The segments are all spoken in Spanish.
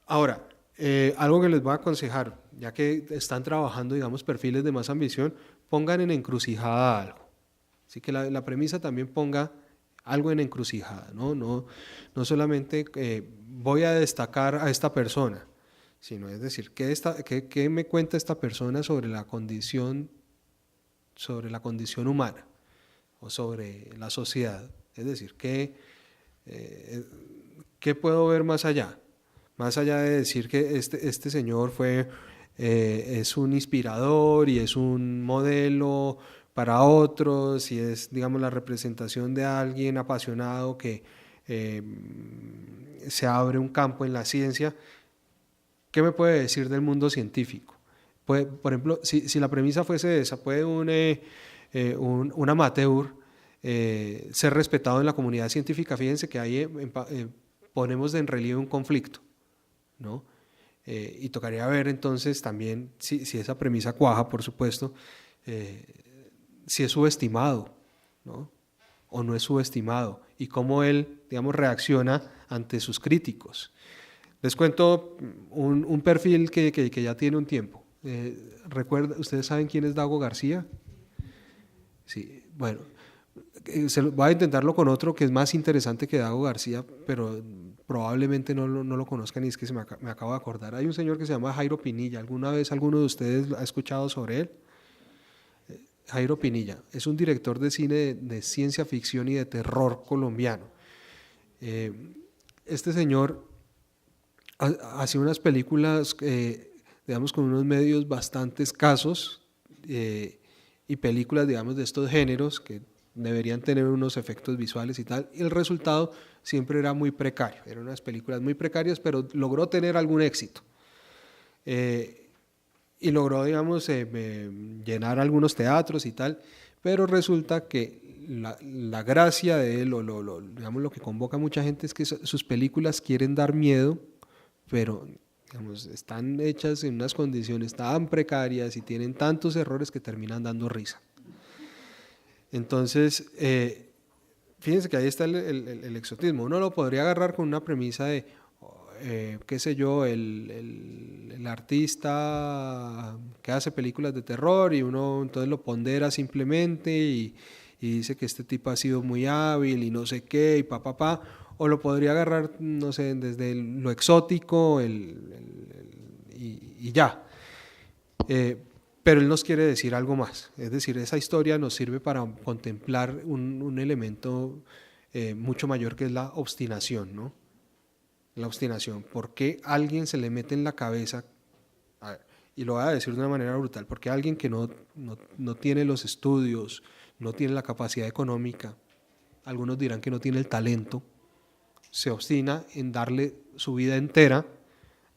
Ahora, algo que les voy a aconsejar, ya que están trabajando, digamos, perfiles de más ambición, pongan en encrucijada algo. Así que la premisa también ponga algo en encrucijada, no solamente voy a destacar a esta persona, sino es decir, ¿qué me cuenta esta persona sobre la condición humana o sobre la sociedad? Es decir, ¿qué puedo ver más allá? Más allá de decir que este señor es un inspirador y es un modelo para otros y es, digamos, la representación de alguien apasionado que se abre un campo en la ciencia. ¿Qué me puede decir del mundo científico? Por ejemplo, si la premisa fuese esa, ¿puede un amateur ser respetado en la comunidad científica? Fíjense que ahí ponemos en relieve un conflicto, ¿no? Y tocaría ver entonces también si esa premisa cuaja, por supuesto, si es subestimado, ¿no? O no es subestimado, y cómo él, digamos, reacciona ante sus críticos. Les cuento un perfil que ya tiene un tiempo. ¿Ustedes saben quién es Dago García? Sí, bueno, voy a intentarlo con otro que es más interesante que Dago García, pero probablemente no lo conozcan, y es que me acabo de acordar. Hay un señor que se llama Jairo Pinilla. ¿Alguna vez alguno de ustedes ha escuchado sobre él? Jairo Pinilla es un director de cine de ciencia ficción y de terror colombiano. Este señor hace unas películas, digamos, con unos medios bastante escasos, y películas, digamos, de estos géneros que deberían tener unos efectos visuales y tal, y el resultado siempre era muy precario. Eran unas películas muy precarias, pero logró tener algún éxito. Y logró, digamos, llenar algunos teatros y tal, pero resulta que la gracia de él, digamos, lo que convoca a mucha gente es que sus películas quieren dar miedo, pero, digamos, están hechas en unas condiciones tan precarias y tienen tantos errores que terminan dando risa. Entonces, fíjense que ahí está el exotismo. Uno lo podría agarrar con una premisa de, qué sé yo, el artista que hace películas de terror, y uno entonces lo pondera simplemente y dice que este tipo ha sido muy hábil y no sé qué, y pa. O lo podría agarrar, no sé, desde lo exótico y ya. Pero él nos quiere decir algo más. Es decir, esa historia nos sirve para contemplar un elemento mucho mayor, que es la obstinación, ¿no? La obstinación. ¿Por qué alguien se le mete en la cabeza? Y lo voy a decir de una manera brutal. Porque alguien que no tiene los estudios, no tiene la capacidad económica, algunos dirán que no tiene el talento, se obstina en darle su vida entera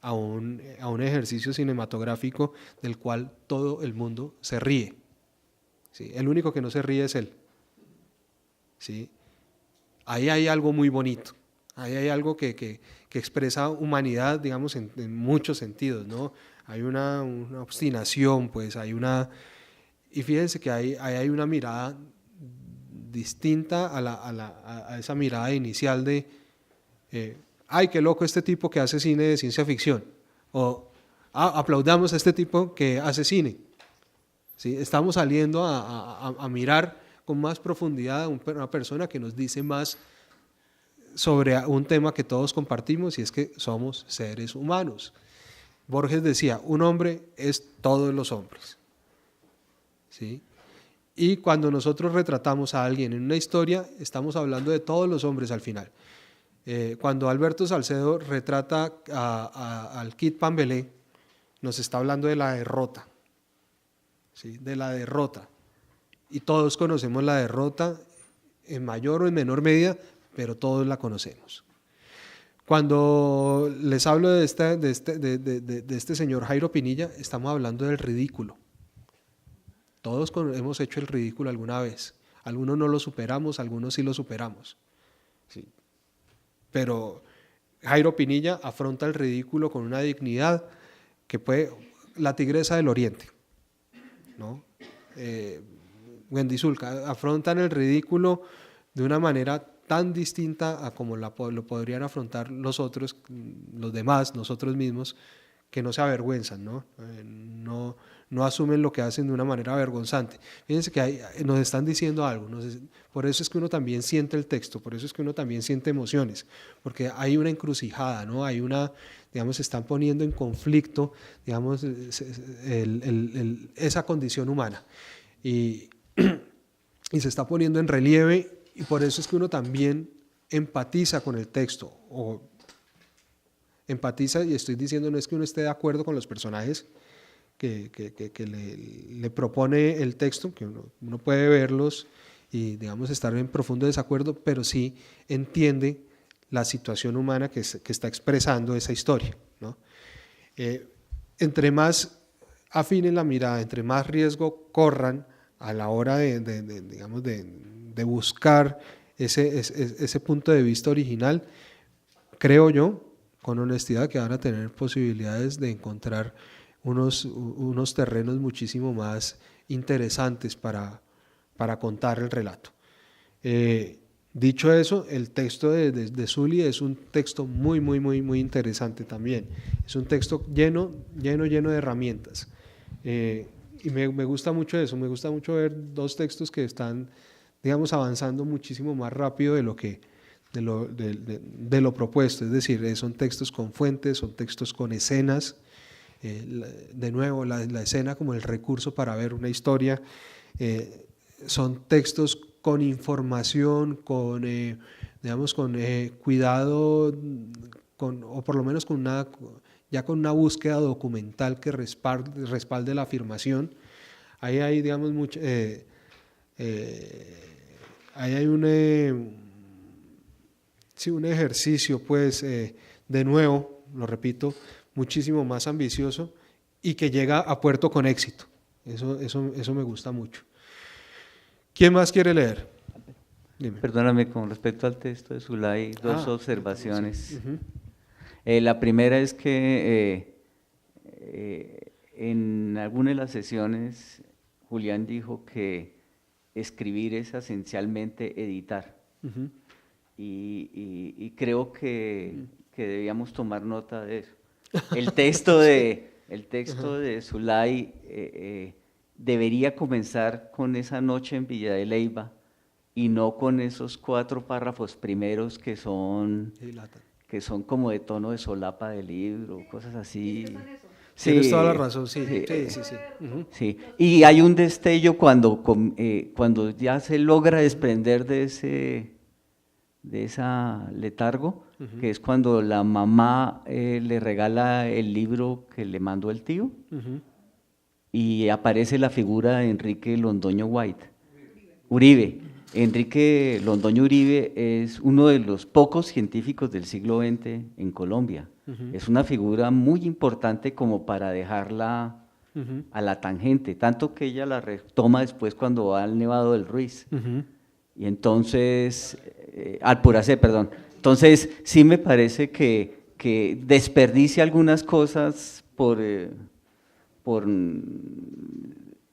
a un ejercicio cinematográfico del cual todo el mundo se ríe? ¿Sí? El único que no se ríe es él. ¿Sí? Ahí hay algo muy bonito. Ahí hay algo que expresa humanidad, digamos, en muchos sentidos, ¿no? Hay una obstinación, pues y fíjense que ahí hay una mirada distinta a esa mirada inicial de, ay, qué loco este tipo que hace cine de ciencia ficción, o aplaudamos a este tipo que hace cine. ¿Sí? Estamos saliendo a mirar con más profundidad a una persona que nos dice más sobre un tema que todos compartimos, y es que somos seres humanos. Borges decía, un hombre es todos los hombres. ¿Sí? Y cuando nosotros retratamos a alguien en una historia, estamos hablando de todos los hombres al final. Cuando Alberto Salcedo retrata al Kid Pambelé, nos está hablando de la derrota, ¿sí? De la derrota. Y todos conocemos la derrota en mayor o en menor medida, pero todos la conocemos. Cuando les hablo de este señor Jairo Pinilla, estamos hablando del ridículo. Todos hemos hecho el ridículo alguna vez. Algunos no lo superamos, algunos sí lo superamos. Sí. Pero Jairo Pinilla afronta el ridículo con una dignidad que puede, la Tigresa del Oriente, ¿no? Wendy Zulka afrontan el ridículo de una manera tan distinta a como lo podrían afrontar los otros, los demás, nosotros mismos, que no se avergüenzan, ¿no? No asumen lo que hacen de una manera vergonzante. Fíjense que nos están diciendo algo, por eso es que uno también siente el texto, por eso es que uno también siente emociones, porque hay una encrucijada, ¿no? Hay una, digamos, se están poniendo en conflicto, digamos, esa condición humana, y se está poniendo en relieve, y por eso es que uno también empatiza con el texto, o empatiza, y estoy diciendo no es que uno esté de acuerdo con los personajes que le propone el texto, que uno puede verlos y digamos estar en profundo desacuerdo, pero sí entiende la situación humana que está expresando esa historia, ¿no? Entre más afinen la mirada, entre más riesgo corran a la hora digamos de buscar ese punto de vista original, creo yo, con honestidad, que van a tener posibilidades de encontrar unos terrenos muchísimo más interesantes para contar el relato. Dicho eso, el texto de Sully es un texto muy, muy, muy, muy interesante también. Es un texto lleno de herramientas. Y me gusta mucho eso, me gusta mucho ver dos textos que están, digamos, avanzando muchísimo más rápido de lo propuesto, es decir, son textos con fuentes, son textos con escenas, de nuevo la escena como el recurso para ver una historia, son textos con información, con cuidado, o por lo menos con una búsqueda documental que respalde la afirmación. Ahí hay, digamos, ahí hay un ejercicio, pues, de nuevo, lo repito, muchísimo más ambicioso y que llega a puerto con éxito. Eso me gusta mucho. ¿Quién más quiere leer? Dime. Perdóname, con respecto al texto de Zulay, dos observaciones. Sí. Uh-huh. La primera es que en alguna de las sesiones Julián dijo que escribir es esencialmente editar. Uh-huh. Y creo que debíamos tomar nota de eso. El texto de Zulay debería comenzar con esa noche en Villa de Leyva y no con esos 4 párrafos primeros que son como de tono de solapa del libro, cosas así. Sí, tienes toda la razón, sí. Uh-huh. Sí. Y hay un destello cuando ya se logra desprender de esa letargo, uh-huh, que es cuando la mamá le regala el libro que le mandó el tío, uh-huh, y aparece la figura de Enrique Londoño Uribe. Enrique Londoño Uribe es uno de los pocos científicos del siglo XX en Colombia. Uh-huh. Es una figura muy importante como para dejarla, uh-huh, a la tangente, tanto que ella la retoma después cuando va al Nevado del Ruiz. Uh-huh. Y entonces, al Puracé, perdón. Entonces, sí me parece que desperdicia algunas cosas por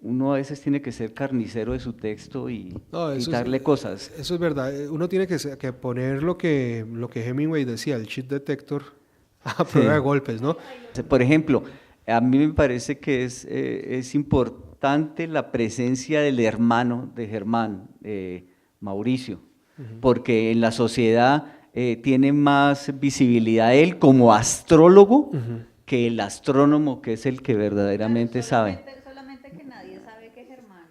uno a veces tiene que ser carnicero de su texto y quitarle cosas. Eso es verdad, uno tiene que poner lo que Hemingway decía, el cheat detector a prueba de golpes, ¿no? Por ejemplo, a mí me parece que es importante la presencia del hermano de Germán, Mauricio, uh-huh, porque en la sociedad tiene más visibilidad él como astrólogo, uh-huh, que el astrónomo, que es el que verdaderamente sabe. Solamente que nadie sabe que Germán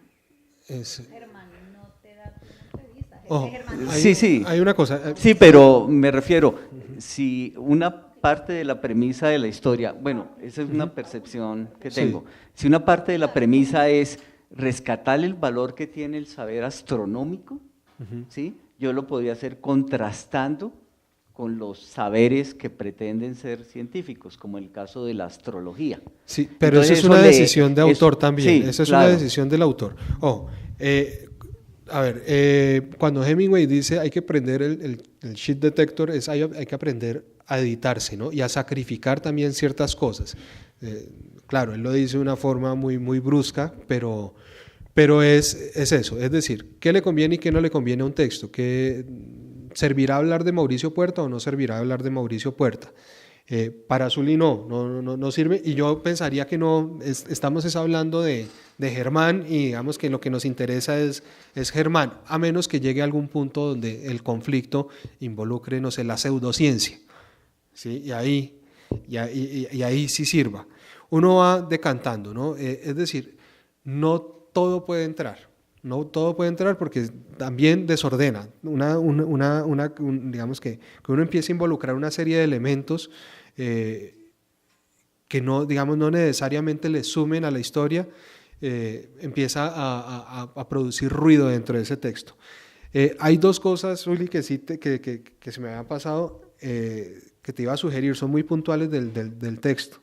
no te da tu entrevista. Hay una cosa. Sí, pero me refiero, uh-huh, si una parte de la premisa de la historia, bueno, esa es una percepción que tengo, sí, si una parte de la premisa es rescatar el valor que tiene el saber astronómico, uh-huh, ¿sí? Yo lo podría hacer contrastando con los saberes que pretenden ser científicos, como el caso de la astrología. Sí, pero entonces, eso es una decisión de autor también, sí, esa es claro, una decisión del autor. Cuando Hemingway dice hay que aprender el shit detector, hay que aprender a editarse, ¿no? Y a sacrificar también ciertas cosas. Claro, él lo dice de una forma muy, muy brusca, pero es eso, es decir, qué le conviene y qué no le conviene a un texto, ¿servirá hablar de Mauricio Puerta o no servirá hablar de Mauricio Puerta? Para Zully no sirve, y yo pensaría que no, estamos hablando de Germán, y digamos que lo que nos interesa es Germán, a menos que llegue a algún punto donde el conflicto involucre, no sé, la pseudociencia, ¿sí? Y ahí sí sirva. Uno va decantando, ¿no? Es decir, no todo puede entrar. No todo puede entrar porque también desordena. Digamos que uno empieza a involucrar una serie de elementos que no, digamos, no necesariamente le sumen a la historia, empieza a producir ruido dentro de ese texto. Hay dos cosas, Uli, que se me habían pasado, que te iba a sugerir, son muy puntuales del texto.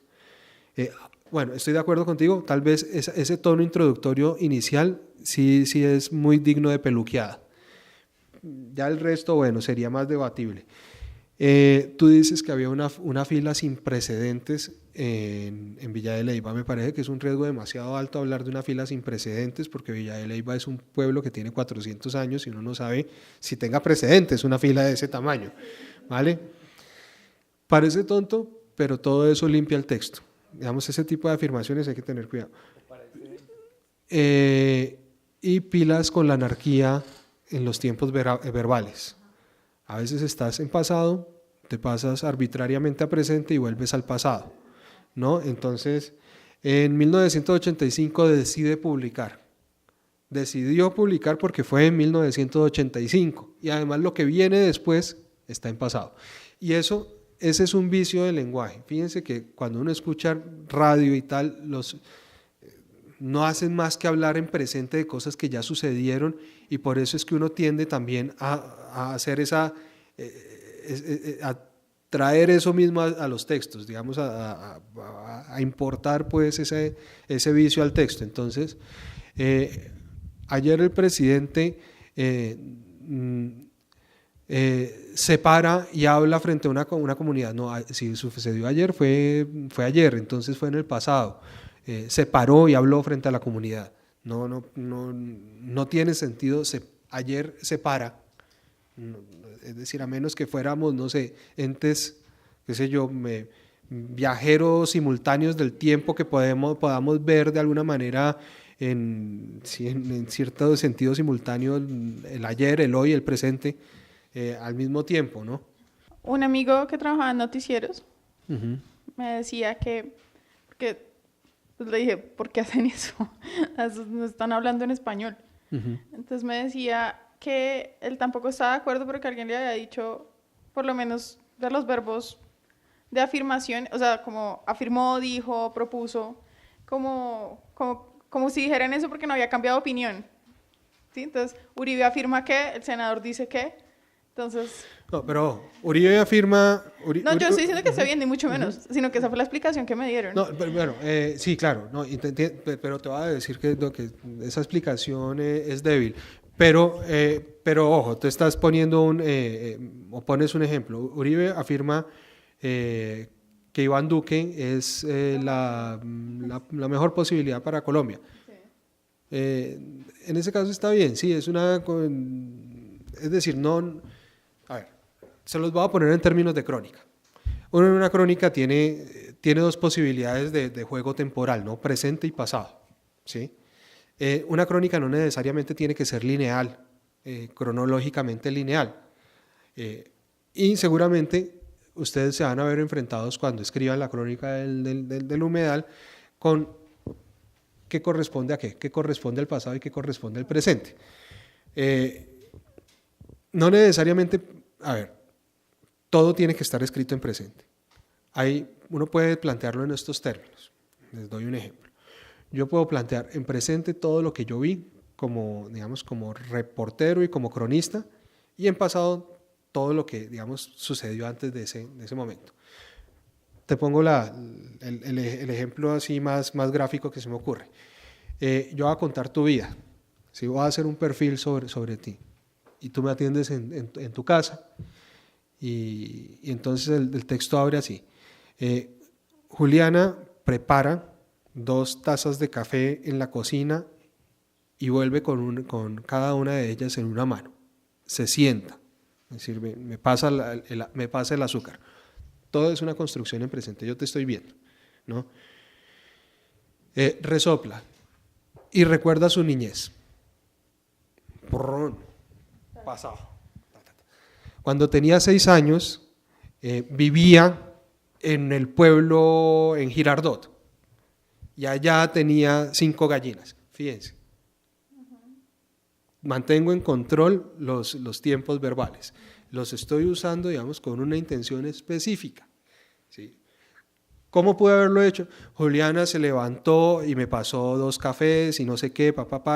Bueno, estoy de acuerdo contigo, tal vez ese tono introductorio inicial sí es muy digno de peluqueada. Ya el resto, bueno, sería más debatible. Tú dices que había una fila sin precedentes en Villa de Leyva. Me parece que es un riesgo demasiado alto hablar de una fila sin precedentes, porque Villa de Leyva es un pueblo que tiene 400 años y uno no sabe si tenga precedentes una fila de ese tamaño, ¿vale? Parece tonto, pero todo eso limpia el texto. Digamos, ese tipo de afirmaciones hay que tener cuidado. Y pilas con la anarquía en los tiempos verbales. A veces estás en pasado, te pasas arbitrariamente a presente y vuelves al pasado, ¿no? Entonces, en 1985 decidió publicar porque fue en 1985, y además lo que viene después está en pasado. Y ese es un vicio del lenguaje. Fíjense que cuando uno escucha radio y tal, no hacen más que hablar en presente de cosas que ya sucedieron, y por eso es que uno tiende también a hacer a traer eso mismo a los textos, digamos, a importar pues ese vicio al texto. Entonces, ayer el presidente se para y habla frente a una comunidad. No, si sucedió ayer, fue ayer, entonces fue en el pasado. Se paró y habló frente a la comunidad. No tiene sentido. Ayer se para. Es decir, a menos que fuéramos, no sé, entes, qué sé yo, viajeros simultáneos del tiempo, que podamos ver de alguna manera en cierto sentido simultáneo el ayer, el hoy, el presente, al mismo tiempo, ¿no? Un amigo que trabajaba en noticieros me decía porque pues le dije, ¿por qué hacen eso? No están hablando en español. Entonces me decía que él tampoco estaba de acuerdo porque alguien le había dicho, por lo menos de los verbos de afirmación, o sea, como afirmó, dijo, propuso, como si dijeran eso porque no había cambiado de opinión. ¿Sí? Entonces, Uribe afirma que, el senador dice que, entonces... No, pero Uribe afirma... No, yo estoy diciendo que esté bien, ni mucho menos, sino que esa fue la explicación que me dieron. No, pero bueno, sí, claro, no, pero te voy a decir que esa explicación es débil. Pero ojo, tú estás poniendo o pones un ejemplo. Uribe afirma que Iván Duque es la mejor posibilidad para Colombia. Sí. En ese caso está bien, sí, es decir, no... A ver, se los voy a poner en términos de crónica. Uno en una crónica tiene dos posibilidades de juego temporal, ¿no? Presente y pasado, ¿sí? Una crónica no necesariamente tiene que ser lineal, cronológicamente lineal. Y seguramente ustedes se van a ver enfrentados cuando escriban la crónica del humedal con qué corresponde a qué corresponde al pasado y qué corresponde al presente. No necesariamente, a ver, todo tiene que estar escrito en presente. Uno puede plantearlo en estos términos. Les doy un ejemplo. Yo puedo plantear en presente todo lo que yo vi como reportero y como cronista, y en pasado todo lo que, digamos, sucedió antes de ese momento. Te pongo el ejemplo así más gráfico que se me ocurre. Yo voy a contar tu vida, ¿sí? Voy a hacer un perfil sobre ti, y tú me atiendes en tu casa, y entonces el texto abre así. Juliana prepara 2 tazas de café en la cocina y vuelve con cada una de ellas en una mano. Se sienta, Es decir, me pasa el azúcar. Todo es una construcción en presente, yo te estoy viendo, ¿no? Resopla y recuerda su niñez. Pasado. Cuando tenía 6 años, vivía en el pueblo, en Girardot, y allá tenía 5 gallinas, fíjense. Mantengo en control los tiempos verbales, los estoy usando, digamos, con una intención específica, ¿sí? ¿Cómo pude haberlo hecho? Juliana se levantó y me pasó 2 cafés y no sé qué,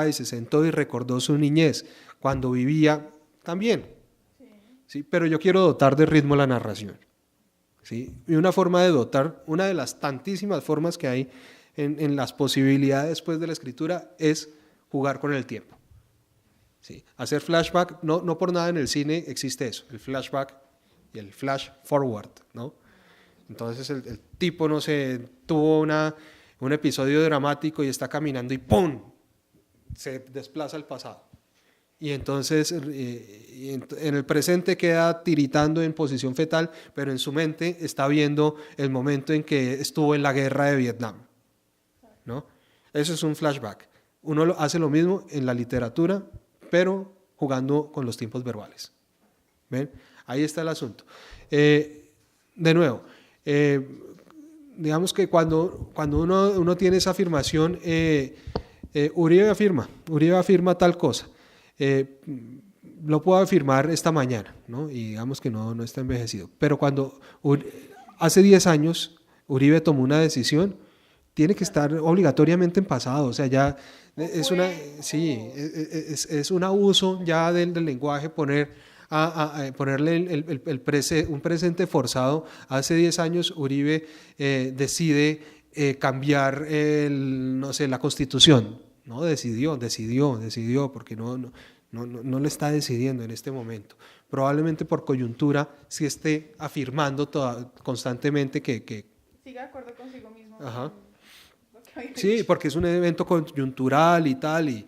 y se sentó y recordó su niñez, cuando vivía también, ¿sí? Pero yo quiero dotar de ritmo la narración, ¿sí? Y una forma de dotar, una de las tantísimas formas que hay en las posibilidades después de la escritura es jugar con el tiempo. Sí, hacer flashback, no por nada en el cine existe eso, el flashback y el flash forward, ¿no? Entonces el tipo, no sé, tuvo un episodio dramático y está caminando y ¡pum!, se desplaza al pasado. Y entonces en el presente queda tiritando en posición fetal, pero en su mente está viendo el momento en que estuvo en la guerra de Vietnam, ¿no? Eso es un flashback. Uno hace lo mismo en la literatura, pero jugando con los tiempos verbales. ¿Ven? Ahí está el asunto. De nuevo, digamos que cuando uno tiene esa afirmación, Uribe afirma tal cosa, lo puedo afirmar esta mañana, ¿no? Y digamos que no está envejecido, pero cuando hace 10 años Uribe tomó una decisión, tiene que estar obligatoriamente en pasado, o sea, ya es un abuso ya del lenguaje ponerle un presente forzado. Hace 10 años Uribe decide cambiar la Constitución, ¿no? Decidió, porque no lo está decidiendo en este momento. Probablemente por coyuntura sí esté afirmando constantemente que siga de acuerdo consigo mismo. Ajá. Sí, porque es un evento coyuntural y tal,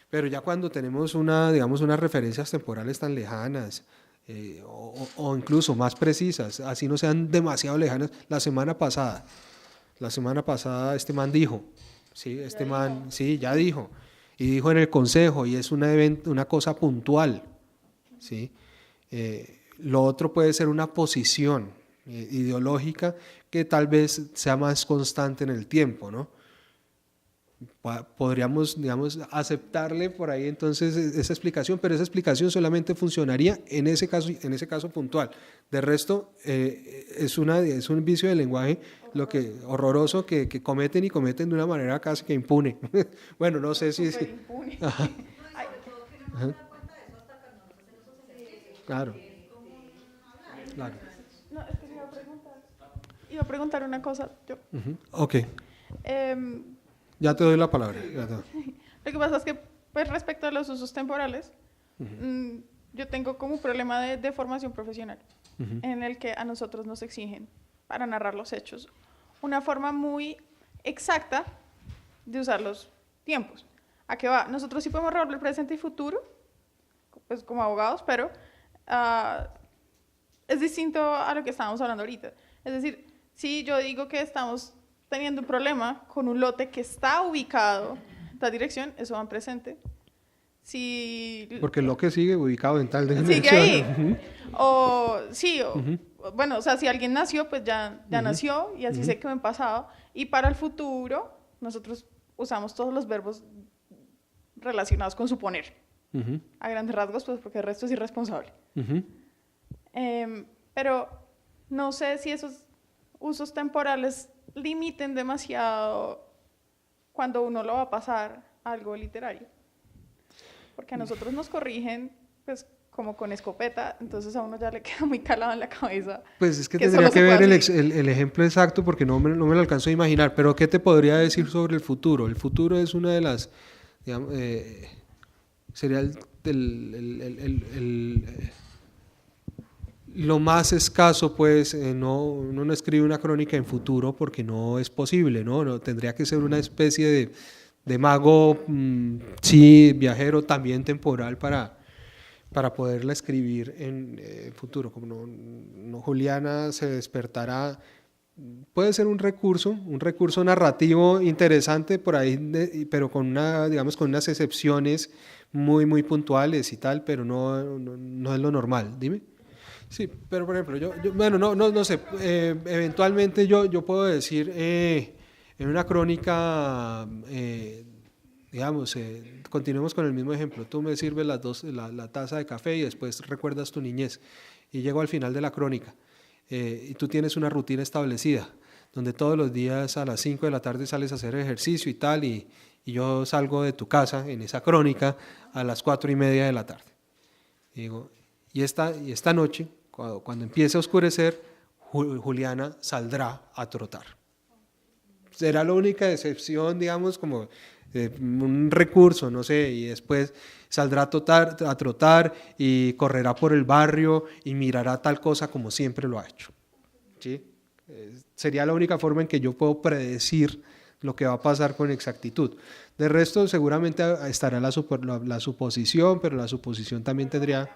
pero ya cuando tenemos unas referencias temporales tan lejanas o incluso más precisas, así no sean demasiado lejanas, la semana pasada este man dijo, sí, ya dijo, y dijo en el consejo, y es una cosa puntual, ¿sí? Lo otro puede ser una posición ideológica que tal vez sea más constante en el tiempo, ¿no? Podríamos, digamos, aceptarle por ahí entonces esa explicación, pero esa explicación solamente funcionaría en ese caso puntual. De resto, es un vicio del lenguaje horroroso que cometen de una manera casi que impune. Bueno, no sé si... Impune. Ajá. Ajá. Claro. No, es que iba a preguntar una cosa. Ok. Ya te doy la palabra. Lo que pasa es que, pues, respecto a los usos temporales, yo tengo como un problema de formación profesional, en el que a nosotros nos exigen, para narrar los hechos, una forma muy exacta de usar los tiempos. ¿A qué va? Nosotros sí podemos revolver presente y futuro, pues como abogados, pero es distinto a lo que estábamos hablando ahorita. Es decir, si yo digo que estamos teniendo un problema con un lote que está ubicado en tal dirección, eso va en presente. Porque lo que sigue ubicado en tal dirección. Sigue ahí. Bueno, o sea, si alguien nació, pues ya nació, y así se quedó en pasado. Y para el futuro, nosotros usamos todos los verbos relacionados con suponer. A grandes rasgos, pues porque el resto es irresponsable. Pero no sé si esos usos temporales limiten demasiado cuando uno lo va a pasar a algo literario. Porque a nosotros nos corrigen, pues, como con escopeta, entonces a uno ya le queda muy calado en la cabeza. Pues es que tendría que ver el ejemplo exacto, porque no me lo alcanzo a imaginar, pero ¿qué te podría decir sobre el futuro? El futuro es una de las, digamos, sería lo más escaso, pues. Uno no escribe una crónica en futuro porque no es posible, ¿no? Tendría que ser una especie de mago, sí, viajero, también temporal, para poderla escribir en futuro. Como Juliana se despertará, puede ser un recurso narrativo interesante por ahí, pero con digamos, con unas excepciones muy puntuales y tal, pero no es lo normal. Dime. Sí, pero por ejemplo, bueno, no sé, eventualmente yo puedo decir en una crónica, digamos, continuemos con el mismo ejemplo, tú me sirves la taza de café y después recuerdas tu niñez y llego al final de la crónica y tú tienes una rutina establecida donde todos los días a las 5 de la tarde sales a hacer ejercicio y tal y yo salgo de tu casa en esa crónica a las 4:30 de la tarde. Y digo, y esta noche, cuando empiece a oscurecer, Juliana saldrá a trotar. Será la única excepción, digamos, como un recurso, no sé, y después saldrá a trotar y correrá por el barrio y mirará tal cosa como siempre lo ha hecho. ¿Sí? Sería la única forma en que yo puedo predecir lo que va a pasar con exactitud. De resto, seguramente estará la suposición, pero la suposición también tendría,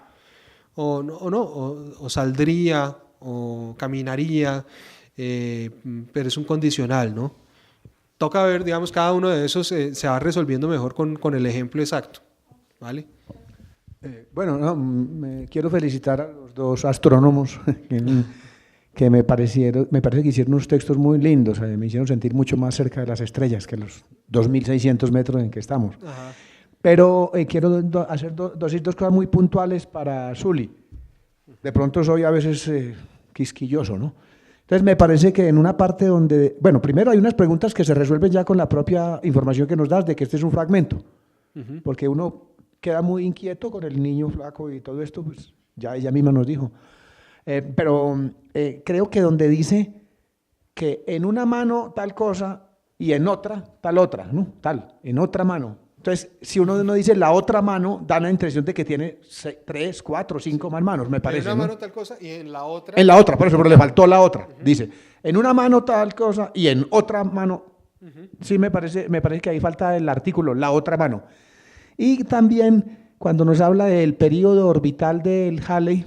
o saldría, o caminaría, pero es un condicional, ¿no? Toca ver, digamos, cada uno de esos se va resolviendo mejor con el ejemplo exacto, ¿vale? Bueno, me quiero felicitar a los dos astrónomos que me parece que hicieron unos textos muy lindos, me hicieron sentir mucho más cerca de las estrellas que los 2.600 metros en que estamos. Ajá. Pero quiero hacer dos cosas muy puntuales para Zuli. De pronto soy a veces quisquilloso, ¿no? Entonces me parece que en una parte donde, bueno, primero hay unas preguntas que se resuelven ya con la propia información que nos das de que este es un fragmento, porque uno queda muy inquieto con el niño flaco y todo esto, pues ya ella misma nos dijo. Pero creo que donde dice que en una mano tal cosa y en otra tal otra, ¿no? Tal, en otra mano. Entonces, si uno no dice la otra mano, da la impresión de que tiene 3, 4, 5 más manos, me parece. En una mano, ¿no? tal cosa y en la otra. En la otra, por eso, pero le faltó la otra. Dice, en una mano tal cosa y en otra mano. Sí, me parece que ahí falta el artículo, la otra mano. Y también, cuando nos habla del periodo orbital del Halley,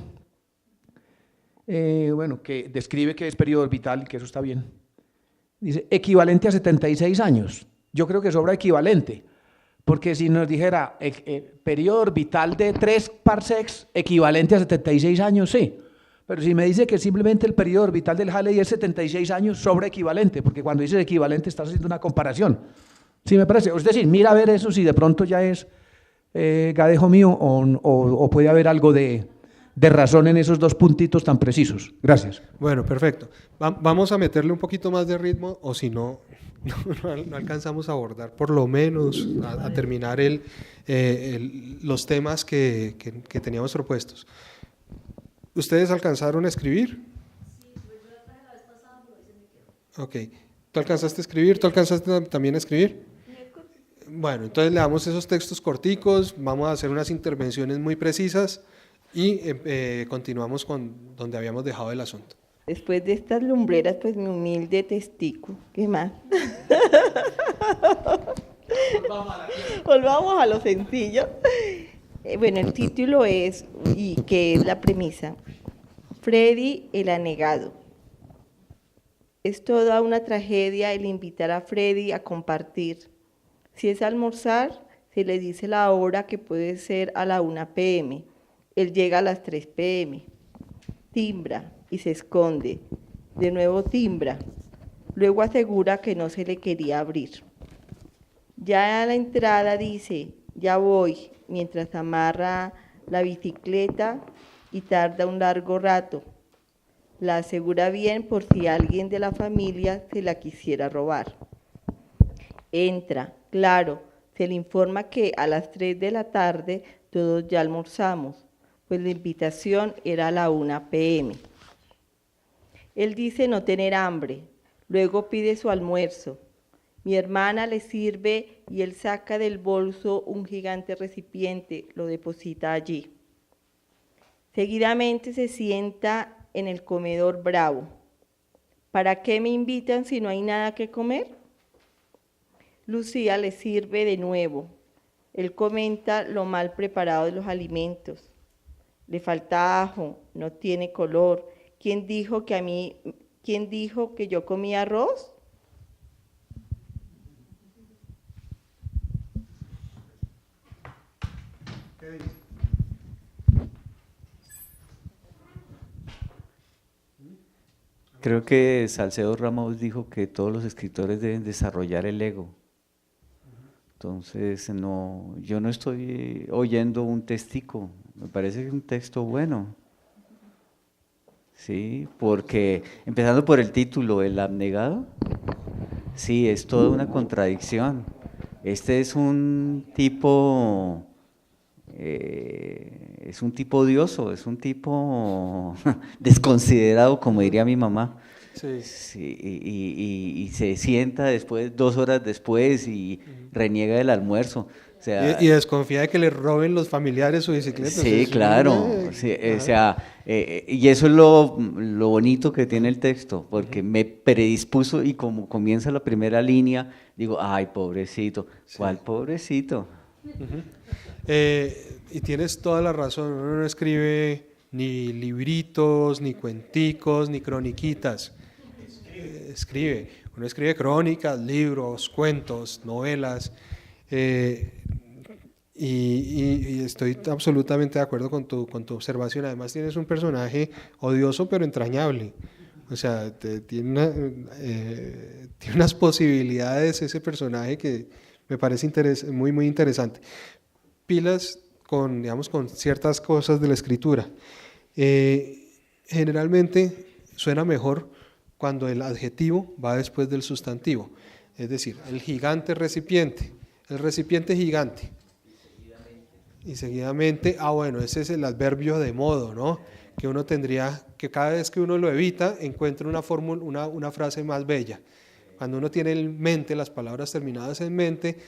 bueno, que describe que es periodo orbital y que eso está bien. Dice, equivalente a 76 años. Yo creo que sobra equivalente. Porque si nos dijera periodo orbital de 3 parsecs equivalente a 76 años, sí. Pero si me dice que simplemente el periodo orbital del Halley es 76 años, sobra equivalente, porque cuando dices equivalente estás haciendo una comparación. Sí, me parece. Es decir, mira a ver eso si de pronto ya es gadejo mío o puede haber algo de razón en esos dos puntitos tan precisos. Gracias. Bueno, perfecto. Vamos a meterle un poquito más de ritmo, o si no alcanzamos a abordar por lo menos a terminar los temas que teníamos propuestos. ¿Ustedes alcanzaron a escribir? Sí, pues yo la traje la vez pasada, pero ahí se me quedó. Ok. ¿Tú alcanzaste a escribir? ¿Tú alcanzaste también a escribir? Bueno, entonces le damos esos textos corticos, vamos a hacer unas intervenciones muy precisas y continuamos con donde habíamos dejado el asunto. Después de estas lumbreras, pues mi humilde testigo, ¿qué más? Volvamos a lo sencillo. Bueno, el título es, y que es la premisa, Freddy el anegado. Es toda una tragedia el invitar a Freddy a compartir. Si es almorzar, se le dice la hora, que puede ser a la 1 p.m. Él llega a las 3 p.m. Timbra y se esconde. De nuevo timbra. Luego asegura que no se le quería abrir. Ya a la entrada dice, ya voy, mientras amarra la bicicleta y tarda un largo rato. La asegura bien por si alguien de la familia se la quisiera robar. Entra, claro, se le informa que a las 3 de la tarde todos ya almorzamos, pues la invitación era a la 1 p.m. Él dice no tener hambre, luego pide su almuerzo. Mi hermana le sirve y él saca del bolso un gigante recipiente, lo deposita allí. Seguidamente se sienta en el comedor bravo. ¿Para qué me invitan si no hay nada que comer? Lucía le sirve de nuevo. Él comenta lo mal preparado de los alimentos. le falta ajo, no tiene color. ¿Quién dijo que yo comía arroz? Creo que Salcedo Ramos dijo que todos los escritores deben desarrollar el ego. Entonces, no, yo no estoy oyendo un textico, me parece que es un texto bueno. Sí, porque empezando por el título, El abnegado, sí, es toda una contradicción. Este es un tipo odioso, es un tipo desconsiderado, como diría mi mamá. Sí. Sí, y se sienta después, 2 horas después, y reniega del almuerzo. O sea, Y desconfía de que le roben los familiares su bicicleta. sí, claro. Sí, o sea, y eso es lo bonito que tiene el texto, porque me predispuso y como comienza la primera línea, digo, ay, pobrecito. ¿Cuál pobrecito? Y tienes toda la razón, uno no escribe ni libritos, ni cuenticos, ni croniquitas. Uno escribe crónicas, libros, cuentos, novelas, y estoy absolutamente de acuerdo con tu observación. Además tienes un personaje odioso pero entrañable, o sea, tiene unas posibilidades ese personaje que me parece muy, muy interesante. Pilas digamos, con ciertas cosas de la escritura. Generalmente suena mejor cuando el adjetivo va después del sustantivo, es decir, el gigante recipiente, el recipiente gigante. Y seguidamente, bueno, ese es el adverbio de modo, ¿no? Que uno tendría, que cada vez que uno lo evita, encuentre una frase más bella. Cuando uno tiene en mente las palabras terminadas en mente,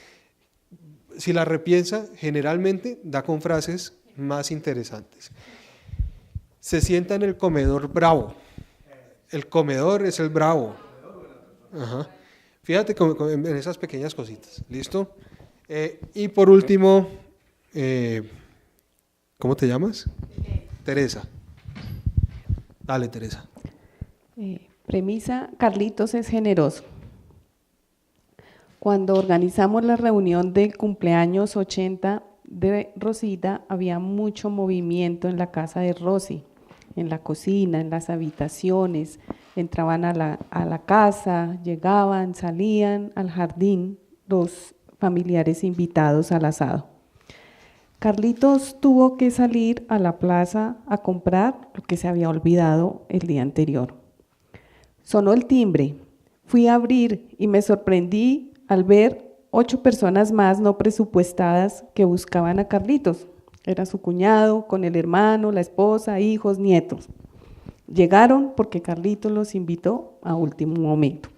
si la repiensa, generalmente da con frases más interesantes. Se sienta en el comedor bravo. El comedor es el bravo. Ajá. Fíjate en esas pequeñas cositas. ¿Listo? Y por último, ¿cómo te llamas? Teresa. Dale, Teresa. Premisa: Carlitos es generoso. Cuando organizamos la reunión de cumpleaños 80 de Rosita, había mucho movimiento en la casa de Rosy, en la cocina, en las habitaciones. Entraban a la casa, llegaban, salían al jardín los familiares invitados al asado. Carlitos tuvo que salir a la plaza a comprar lo que se había olvidado el día anterior. Sonó el timbre, fui a abrir y me sorprendí al ver 8 personas más no presupuestadas que buscaban a Carlitos. Era su cuñado, con el hermano, la esposa, hijos, nietos. Llegaron porque Carlitos los invitó a último momento.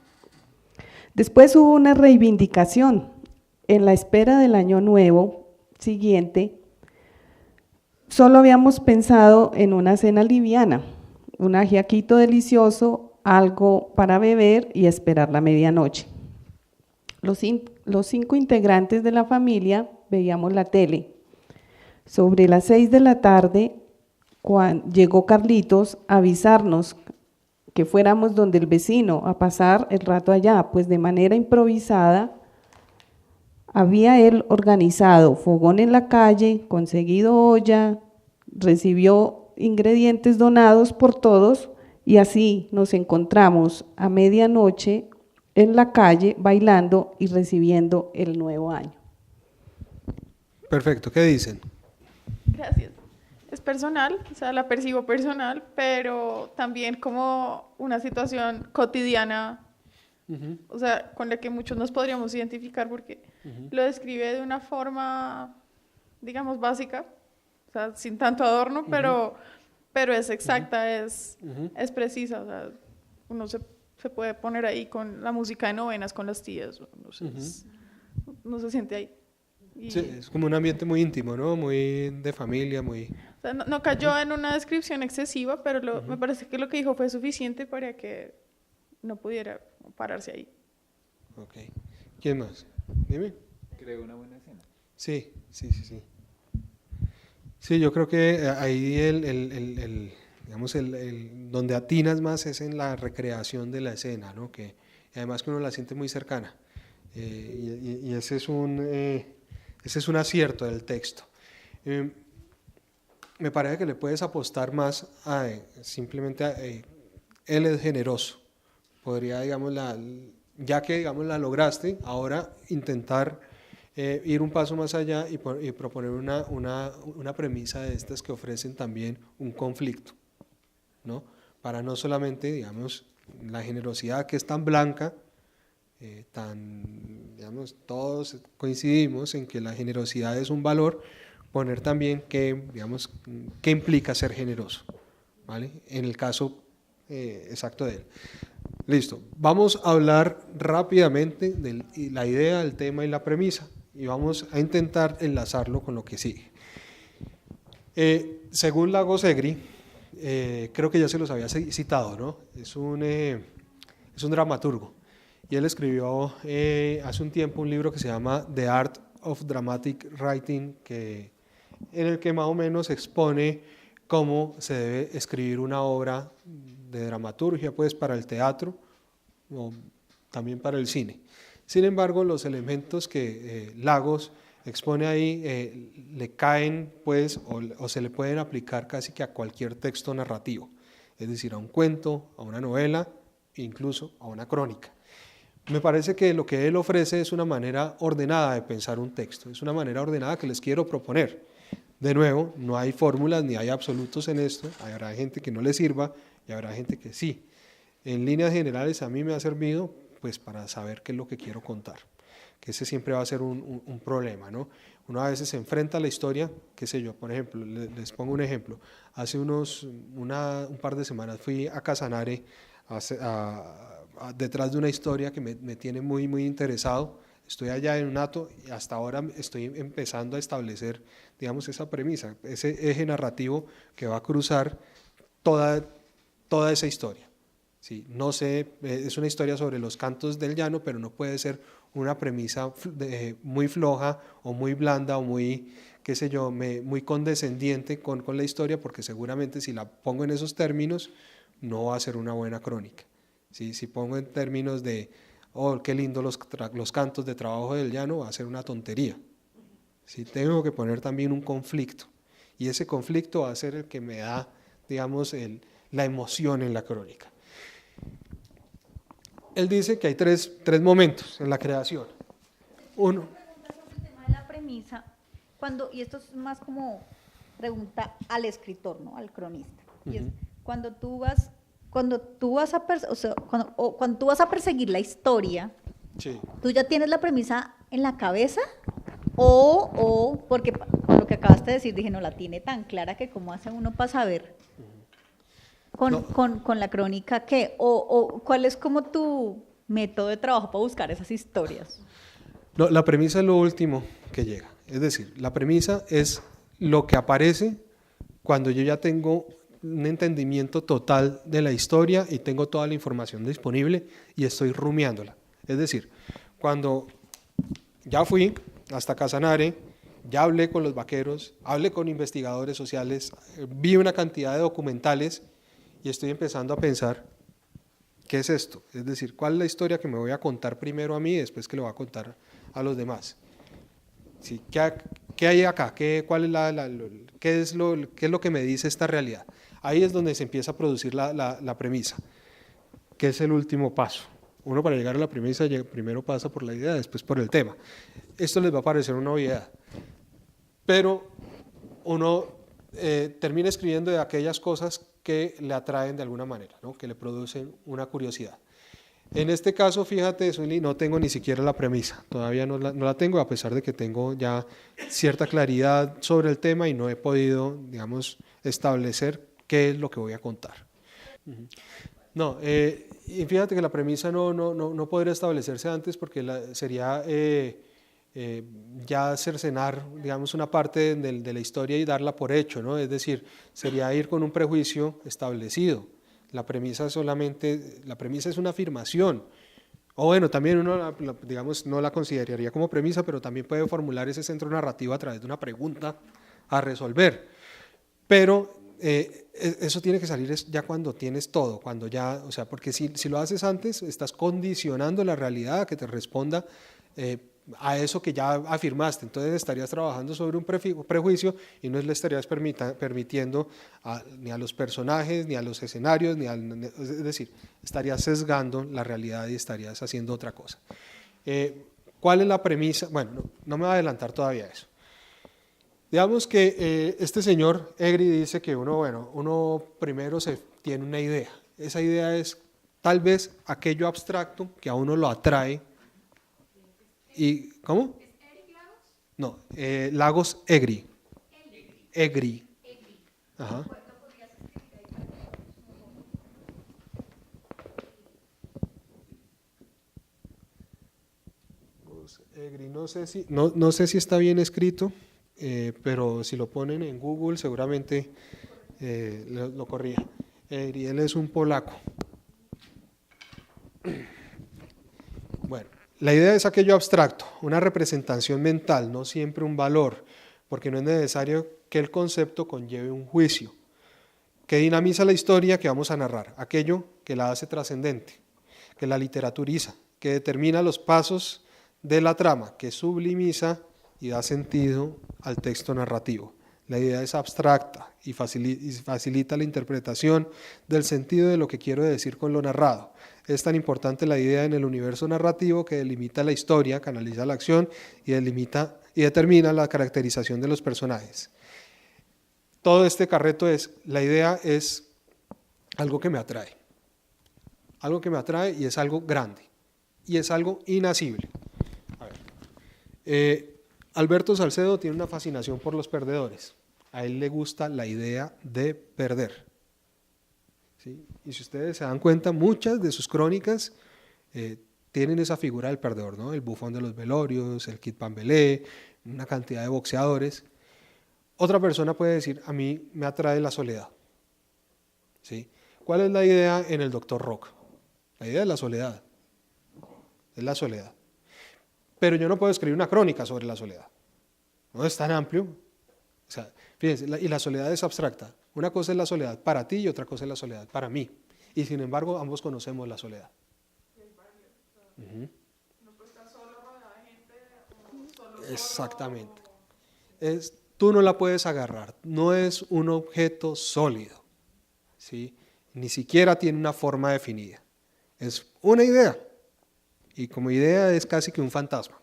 Después hubo una reivindicación. En la espera del año nuevo siguiente, solo habíamos pensado en una cena liviana, un ajiaquito delicioso, algo para beber y esperar la medianoche. Los 5 integrantes de la familia veíamos la tele. Sobre las 6 de la tarde, llegó Carlitos a avisarnos que fuéramos donde el vecino a pasar el rato allá, pues de manera improvisada había él organizado fogón en la calle, conseguido olla, recibió ingredientes donados por todos y así nos encontramos a medianoche en la calle bailando y recibiendo el nuevo año. Perfecto, ¿qué dicen? Gracias. Es personal, o sea, la percibo personal, pero también como una situación cotidiana, o sea, con la que muchos nos podríamos identificar porque lo describe de una forma, digamos, básica, o sea, sin tanto adorno, pero es exacta, es precisa, o sea, uno se puede poner ahí con la música de novenas, con las tías, no se siente ahí. Sí, es como un ambiente muy íntimo, ¿no? Muy de familia, muy... O sea, no cayó en una descripción excesiva, pero me parece que lo que dijo fue suficiente para que no pudiera pararse ahí. Ok. ¿Quién más? Dime. Creo una buena escena. Sí. Sí, yo creo que ahí digamos, donde atinas más es en la recreación de la escena, ¿no? Que además que uno la siente muy cercana. Y ese es un acierto del texto. Me parece que le puedes apostar más a simplemente él es generoso. Podría, digamos, ya que digamos, la lograste, ahora intentar ir un paso más allá y proponer una premisa de estas que ofrecen también un conflicto, ¿no? Para no solamente, digamos, la generosidad que es tan blanca, digamos, todos coincidimos en que la generosidad es un valor, poner también digamos, qué implica ser generoso, ¿vale? En el caso exacto de él. Listo, vamos a hablar rápidamente de la idea, el tema y la premisa y vamos a intentar enlazarlo con lo que sigue. Según Lagos Egri, creo que ya se los había citado, ¿no? Es un dramaturgo y él escribió hace un tiempo un libro que se llama The Art of Dramatic Writing, en el que más o menos expone cómo se debe escribir una obra de dramaturgia, pues para el teatro o también para el cine. Sin embargo, los elementos que Lagos expone ahí le caen, pues, o se le pueden aplicar casi que a cualquier texto narrativo, es decir, a un cuento, a una novela, incluso a una crónica. Me parece que lo que él ofrece es una manera ordenada de pensar un texto, es una manera ordenada que les quiero proponer. De nuevo, no hay fórmulas ni hay absolutos en esto, habrá gente que no le sirva y habrá gente que sí. En líneas generales a mí me ha servido pues para saber qué es lo que quiero contar, que ese siempre va a ser un problema, ¿no? Uno a veces se enfrenta a la historia, qué sé yo, por ejemplo, les pongo un ejemplo, hace un par de semanas fui a Casanare detrás de una historia que me tiene muy, muy interesado. Estoy allá en un acto y hasta ahora estoy empezando a establecer, digamos, esa premisa, ese eje narrativo que va a cruzar toda esa historia. Sí, no sé, es una historia sobre los cantos del llano, pero no puede ser una premisa muy floja o muy blanda o muy, qué sé yo, muy condescendiente con la historia, porque seguramente si la pongo en esos términos no va a ser una buena crónica. ¿Sí? Si pongo en términos de oh, qué lindo los cantos de Trabajo del Llano, va a ser una tontería. ¿Sí? Tengo que poner también un conflicto, y ese conflicto va a ser el que me da, digamos, la emoción en la crónica. Él dice que hay tres momentos en la creación. Uno. El tema de la premisa, y esto es más como pregunta al escritor, ¿no? Al cronista. Y es, cuando tú vas a perseguir la historia, sí, ¿tú ya tienes la premisa en la cabeza? O porque con lo que acabaste de decir, dije, no la tiene tan clara que cómo hace uno para saber con la crónica qué, o cuál es como tu método de trabajo para buscar esas historias. No, la premisa es lo último que llega, es decir, la premisa es lo que aparece cuando yo ya tengo un entendimiento total de la historia y tengo toda la información disponible y estoy rumiándola. Es decir, cuando ya fui hasta Casanare, ya hablé con los vaqueros, hablé con investigadores sociales, vi una cantidad de documentales y estoy empezando a pensar, ¿qué es esto? Es decir, ¿cuál es la historia que me voy a contar primero a mí y después que le voy a contar a los demás? ¿Sí? ¿Qué hay acá? ¿Qué es lo que me dice esta realidad? Ahí es donde se empieza a producir la premisa, que es el último paso. Uno para llegar a la premisa primero pasa por la idea, después por el tema. Esto les va a parecer una obviedad, pero uno termina escribiendo de aquellas cosas que le atraen de alguna manera, ¿no? Que le producen una curiosidad. En este caso, fíjate, Sueli, no tengo ni siquiera la premisa, todavía no la tengo, a pesar de que tengo ya cierta claridad sobre el tema y no he podido, digamos, establecer qué es lo que voy a contar. No, y fíjate que la premisa no podría establecerse antes porque sería ya cercenar, digamos, una parte de la historia y darla por hecho, ¿no? Es decir, sería ir con un prejuicio establecido. La premisa es una afirmación, o bueno, también uno, digamos, no la consideraría como premisa, pero también puede formular ese centro narrativo a través de una pregunta a resolver. Pero eso tiene que salir ya cuando tienes todo, cuando ya, o sea, porque si lo haces antes, estás condicionando la realidad a que te responda a eso que ya afirmaste. Entonces estarías trabajando sobre un prejuicio y no le estarías permitiendo ni a los personajes, ni a los escenarios, es decir, estarías sesgando la realidad y estarías haciendo otra cosa. ¿Cuál es la premisa? Bueno, no me voy a adelantar todavía a eso. Digamos que este señor Egri dice que uno primero tiene una idea. Esa idea es tal vez aquello abstracto que a uno lo atrae. ¿Y cómo? ¿Es Eric Lagos? No, Lagos Egri. Egri. Ajá. Egri, no sé si está bien escrito. Pero si lo ponen en Google seguramente lo corrija. Él es un polaco. Bueno, la idea es aquello abstracto, una representación mental, no siempre un valor, porque no es necesario que el concepto conlleve un juicio, que dinamiza la historia que vamos a narrar, aquello que la hace trascendente, que la literaturiza, que determina los pasos de la trama, que sublimiza y da sentido al texto narrativo. La idea es abstracta y facilita la interpretación del sentido de lo que quiero decir con lo narrado. Es tan importante la idea en el universo narrativo que delimita la historia, canaliza la acción y determina la caracterización de los personajes. Todo este carreto la idea es algo que me atrae. Algo que me atrae y es algo grande. Y es algo inasible. A ver. Alberto Salcedo tiene una fascinación por los perdedores. A él le gusta la idea de perder. ¿Sí? Y si ustedes se dan cuenta, muchas de sus crónicas tienen esa figura del perdedor, ¿no? El bufón de los velorios, el Kid Pambelé, una cantidad de boxeadores. Otra persona puede decir, a mí me atrae la soledad. ¿Sí? ¿Cuál es la idea en el Dr. Rock? La idea es la soledad. Es la soledad. Pero yo no puedo escribir una crónica sobre la soledad. No es tan amplio. O sea, fíjense, y la soledad es abstracta. Una cosa es la soledad para ti y otra cosa es la soledad para mí. Y sin embargo, ambos conocemos la soledad. No puede estar solo rodeado de gente o solo. Exactamente. Tú no la puedes agarrar. No es un objeto sólido. ¿Sí? Ni siquiera tiene una forma definida. Es una idea. Y como idea es casi que un fantasma.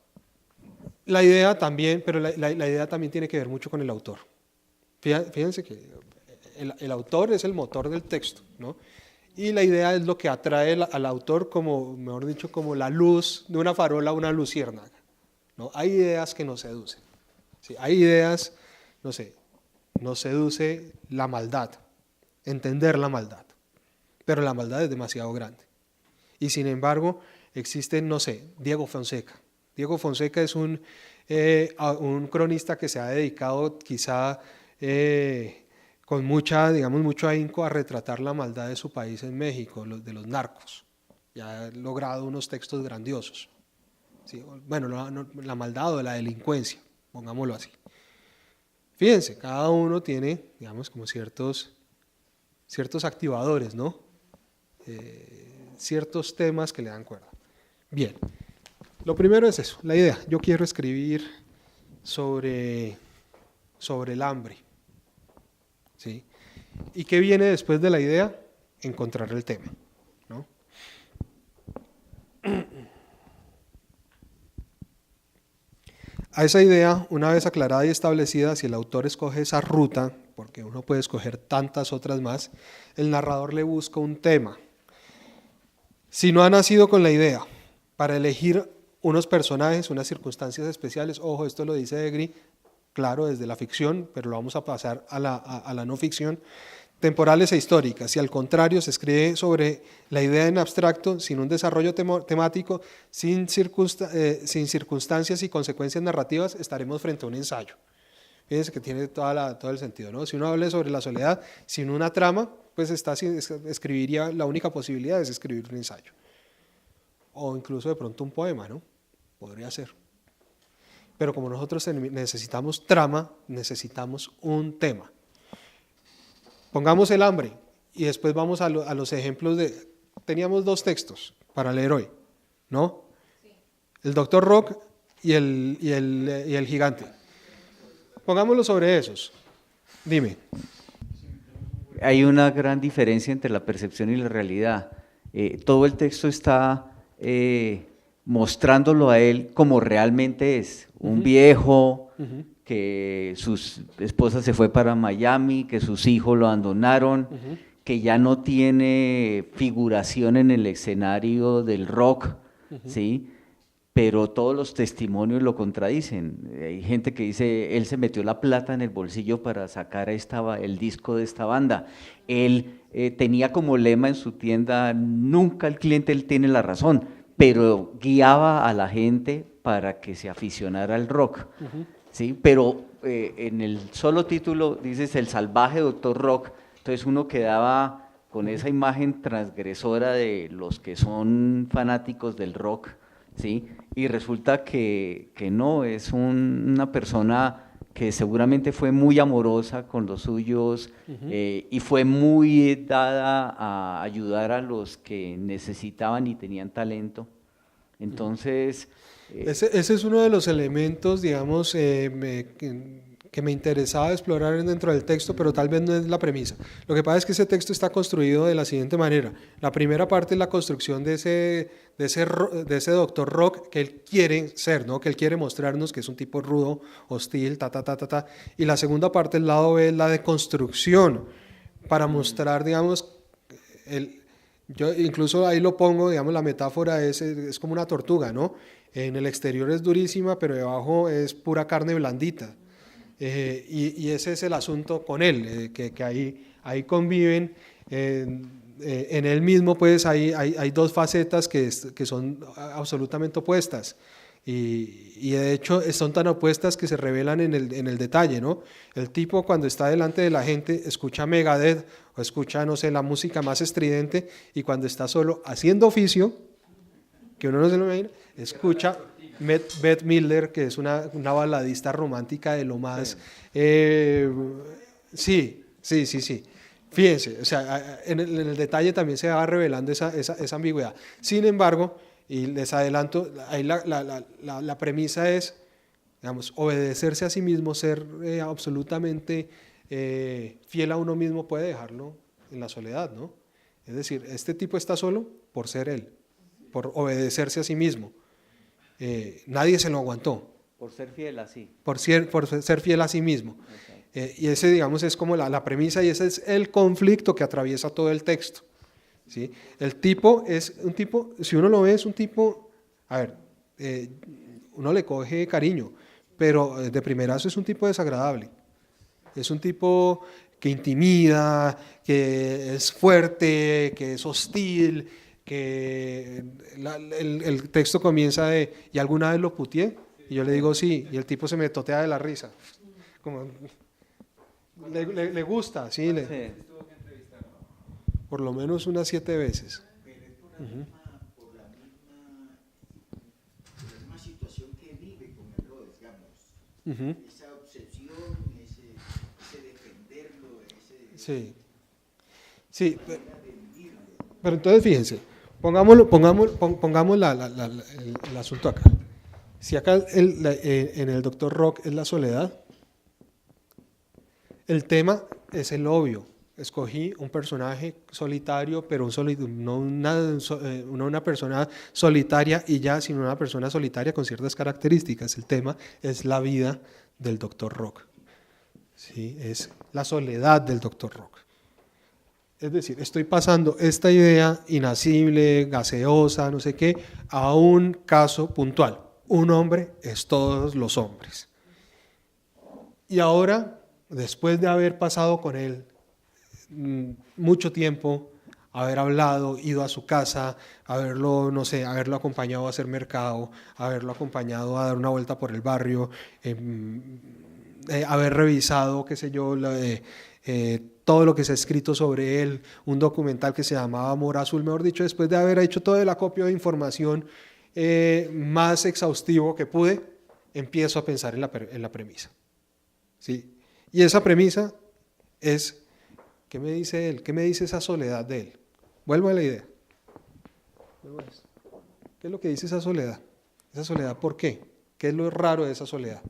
La idea también, pero la idea también tiene que ver mucho con el autor. Fíjense que el autor es el motor del texto, ¿no? Y la idea es lo que atrae al autor como, mejor dicho, como la luz de una farola a una luciérnaga, ¿no? Hay ideas que nos seducen. ¿Sí? Hay ideas, no sé, nos seduce la maldad, entender la maldad. Pero la maldad es demasiado grande. Y sin embargo, existen, no sé, Diego Fonseca. Diego Fonseca es un cronista que se ha dedicado quizá con mucho ahínco a retratar la maldad de su país en México, de los narcos. Y ha logrado unos textos grandiosos. ¿Sí? Bueno, la maldad o la delincuencia, pongámoslo así. Fíjense, cada uno tiene, digamos, como ciertos activadores, ¿no? Ciertos temas que le dan cuerda. Bien, lo primero es eso, la idea. Yo quiero escribir sobre el hambre. ¿Sí? ¿Y qué viene después de la idea? Encontrar el tema, ¿no? A esa idea, una vez aclarada y establecida, si el autor escoge esa ruta, porque uno puede escoger tantas otras más, el narrador le busca un tema. Si no ha nacido con la idea, para elegir unos personajes, unas circunstancias especiales, ojo, esto lo dice Egri, claro, desde la ficción, pero lo vamos a pasar a la no ficción, temporales e históricas. Si al contrario se escribe sobre la idea en abstracto, sin un desarrollo temático, sin circunstancias y consecuencias narrativas, estaremos frente a un ensayo. Fíjense que tiene todo el sentido, ¿no? Si uno habla sobre la soledad sin una trama, pues escribiría, la única posibilidad es escribir un ensayo. O incluso de pronto un poema, ¿no? Podría ser. Pero como nosotros necesitamos trama, necesitamos un tema. pongamos el hambre y después vamos a los ejemplos de... Teníamos 2 textos para leer hoy, ¿no? Sí. El Dr. Rock y el gigante. Pongámoslo sobre esos. Dime. Hay una gran diferencia entre la percepción y la realidad. Todo el texto está mostrándolo a él como realmente es. Un viejo que su esposa se fue para Miami, que sus hijos lo abandonaron, que ya no tiene figuración en el escenario del rock, ¿sí? Pero todos los testimonios lo contradicen. Hay gente que dice, él se metió la plata en el bolsillo para sacar el disco de esta banda. Él tenía como lema en su tienda, nunca el cliente él tiene la razón, pero guiaba a la gente para que se aficionara al rock. ¿Sí? Pero en el solo título dices, el salvaje Dr. Rock, entonces uno quedaba con esa imagen transgresora de los que son fanáticos del rock, ¿sí? Y resulta que no, es una persona que seguramente fue muy amorosa con los suyos y fue muy dada a ayudar a los que necesitaban y tenían talento. Entonces... Ese es uno de los elementos, digamos, que me interesaba explorar dentro del texto, pero tal vez no es la premisa. Lo que pasa es que ese texto está construido de la siguiente manera. La primera parte es la construcción de ese Dr. Rock que él quiere ser, ¿no? Que él quiere mostrarnos que es un tipo rudo, hostil, Y la segunda parte, el lado B, es la de construcción, para mostrar, digamos, yo incluso ahí lo pongo, digamos, la metáfora es como una tortuga, ¿no? En el exterior es durísima, pero debajo es pura carne blandita. Y ese es el asunto con él, que ahí conviven, en él mismo pues hay 2 facetas que son absolutamente opuestas, y de hecho son tan opuestas que se revelan en el detalle, ¿no? El tipo cuando está delante de la gente escucha Megadeth o escucha, no sé, la música más estridente, y cuando está solo haciendo oficio, que uno no se lo imagina, escucha Bette Midler, que es una baladista romántica de lo más... Sí. Fíjense, o sea, en el detalle también se va revelando esa ambigüedad. Sin embargo, y les adelanto, ahí la premisa es, digamos, obedecerse a sí mismo, ser absolutamente fiel a uno mismo, puede dejarlo en la soledad, ¿no? Es decir, este tipo está solo por ser él, por obedecerse a sí mismo. Nadie se lo aguantó. Por ser fiel así. Por ser fiel a sí mismo. Y ese, digamos, es como la premisa, y ese es el conflicto que atraviesa todo el texto, ¿sí? El tipo es un tipo, si uno lo ve, es un tipo, a ver, uno le coge cariño, pero de primerazo es un tipo desagradable. Es un tipo que intimida, que es fuerte, que es hostil, que el texto comienza de, ¿y alguna vez lo puteé? Y yo le digo sí, y el tipo se me totea de la risa. Como, le gusta, sí. Por lo menos unas 7 veces. Por la misma situación que vive con el rol, digamos. Esa obsesión, ese defenderlo, Sí, pero entonces fíjense, pongamos el asunto acá. Si acá en el Dr. Rock es la soledad, el tema es el obvio. Escogí un personaje solitario, pero no una persona solitaria y ya, sino una persona solitaria con ciertas características. El tema es la vida del Dr. Rock, ¿sí? Es la soledad del Dr. Rock. Es decir, estoy pasando esta idea inacible, gaseosa, no sé qué, a un caso puntual. Un hombre es todos los hombres. Y ahora, después de haber pasado con él mucho tiempo, haber hablado, ido a su casa, haberlo acompañado a hacer mercado, haberlo acompañado a dar una vuelta por el barrio, haber revisado, qué sé yo, todo lo que se ha escrito sobre él, un documental que se llamaba Amor Azul, mejor dicho, después de haber hecho todo el acopio de información más exhaustivo que pude, empiezo a pensar en la premisa, ¿sí? Y esa premisa es ¿Qué me dice él? ¿Qué me dice esa soledad de él? Vuelvo a la idea. ¿Qué es lo que dice esa soledad? ¿Esa soledad por qué? ¿Qué es lo raro de esa soledad?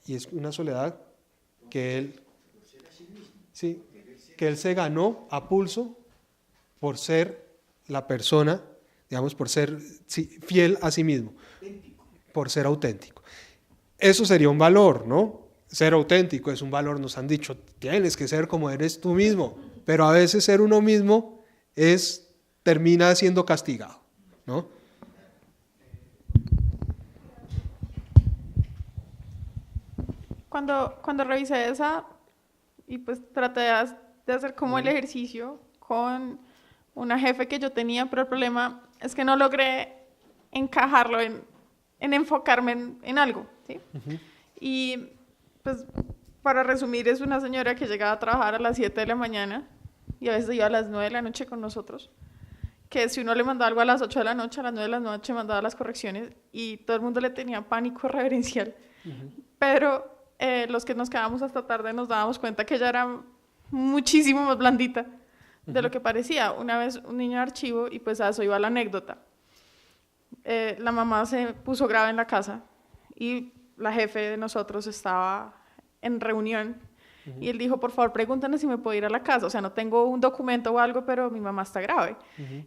Y es una soledad que él, sí, que él se ganó a pulso por ser la persona, digamos, por ser fiel a sí mismo, por ser auténtico. Eso sería un valor, ¿no? Ser auténtico es un valor, nos han dicho, tienes que ser como eres tú mismo, pero a veces ser uno mismo termina siendo castigado, ¿no? Cuando revisé esa y pues traté de hacer como el ejercicio con una jefe que yo tenía, pero el problema es que no logré encajarlo en enfocarme en algo, ¿sí? Y pues para resumir, es una señora que llegaba a trabajar a las 7 de la mañana y a veces iba a las 9 de la noche con nosotros, que si uno le mandaba algo a las 8 de la noche, a las 9 de la noche mandaba las correcciones y todo el mundo le tenía pánico reverencial. Pero los que nos quedábamos hasta tarde nos dábamos cuenta que ella era muchísimo más blandita de lo que parecía. Una vez un niño de archivo, y pues a eso iba la anécdota. La mamá se puso grave en la casa y la jefe de nosotros estaba en reunión y él dijo, por favor, pregúntame si me puedo ir a la casa. O sea, no tengo un documento o algo, pero mi mamá está grave.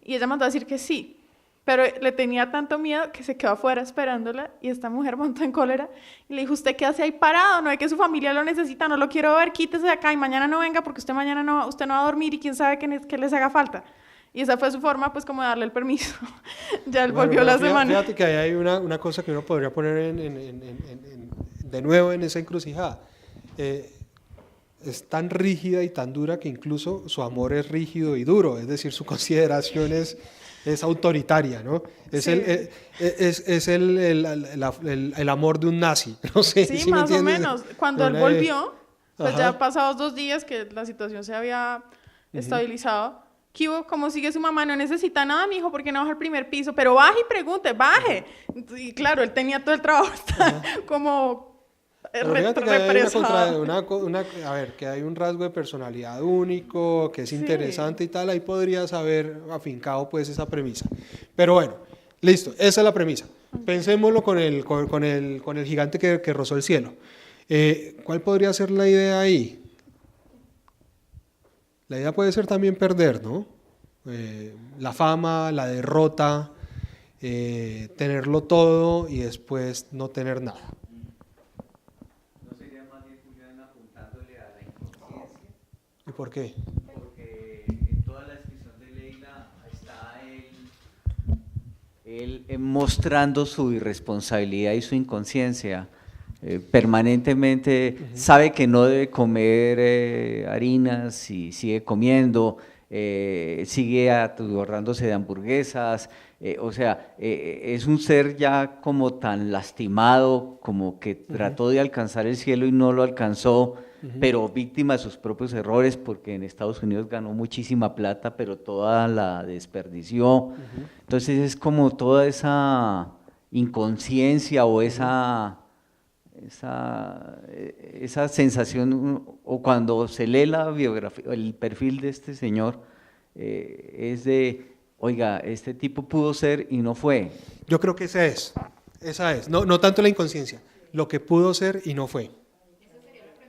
Y ella mandó a decir que sí. Pero le tenía tanto miedo que se quedó afuera esperándola y esta mujer montó en cólera y le dijo, usted qué hace ahí parado, no es que su familia lo necesita, no lo quiero ver, quítese de acá y mañana no venga porque usted mañana no va a dormir y quién sabe qué les haga falta. Y esa fue su forma, pues, como de darle el permiso. Ya él volvió la semana. Fíjate que ahí hay una cosa que uno podría poner de nuevo en esa encrucijada. Es tan rígida y tan dura que incluso su amor es rígido y duro, es decir, su consideración es autoritaria, ¿no? Es, sí. el amor de un nazi, no sé. Sí, ¿sí más o menos. Cuando él volvió, pues ya pasados 2 días que la situación se había estabilizado, ¿qué hubo? ¿Cómo sigue su mamá? No necesita nada, mijo, porque no baja al primer piso, pero baje y pregunte, baje. Y claro, él tenía todo el trabajo como represado. A ver, que hay un rasgo de personalidad único, que es interesante y tal, ahí podrías haber afincado pues esa premisa. Pero bueno, listo, esa es la premisa. Pensémoslo con el gigante que rozó el cielo. ¿Cuál podría ser la idea ahí? La idea puede ser también perder, ¿no? La fama, la derrota, tenerlo todo y después no tener nada. ¿No sería más bien Julián apuntándole a la inconsciencia? ¿Y por qué? Porque en toda la descripción de Leila está él mostrando su irresponsabilidad y su inconsciencia. Permanentemente sabe que no debe comer harinas y sigue comiendo, sigue atiborrándose de hamburguesas, o sea, es un ser ya como tan lastimado, como que trató de alcanzar el cielo y no lo alcanzó, pero víctima de sus propios errores, porque en Estados Unidos ganó muchísima plata, pero toda la desperdició. Entonces es como toda esa inconsciencia o esa sensación, o cuando se lee la biografía, el perfil de este señor, es de, oiga, este tipo pudo ser y no fue. Yo creo que esa es, no tanto la inconsciencia, lo que pudo ser y no fue.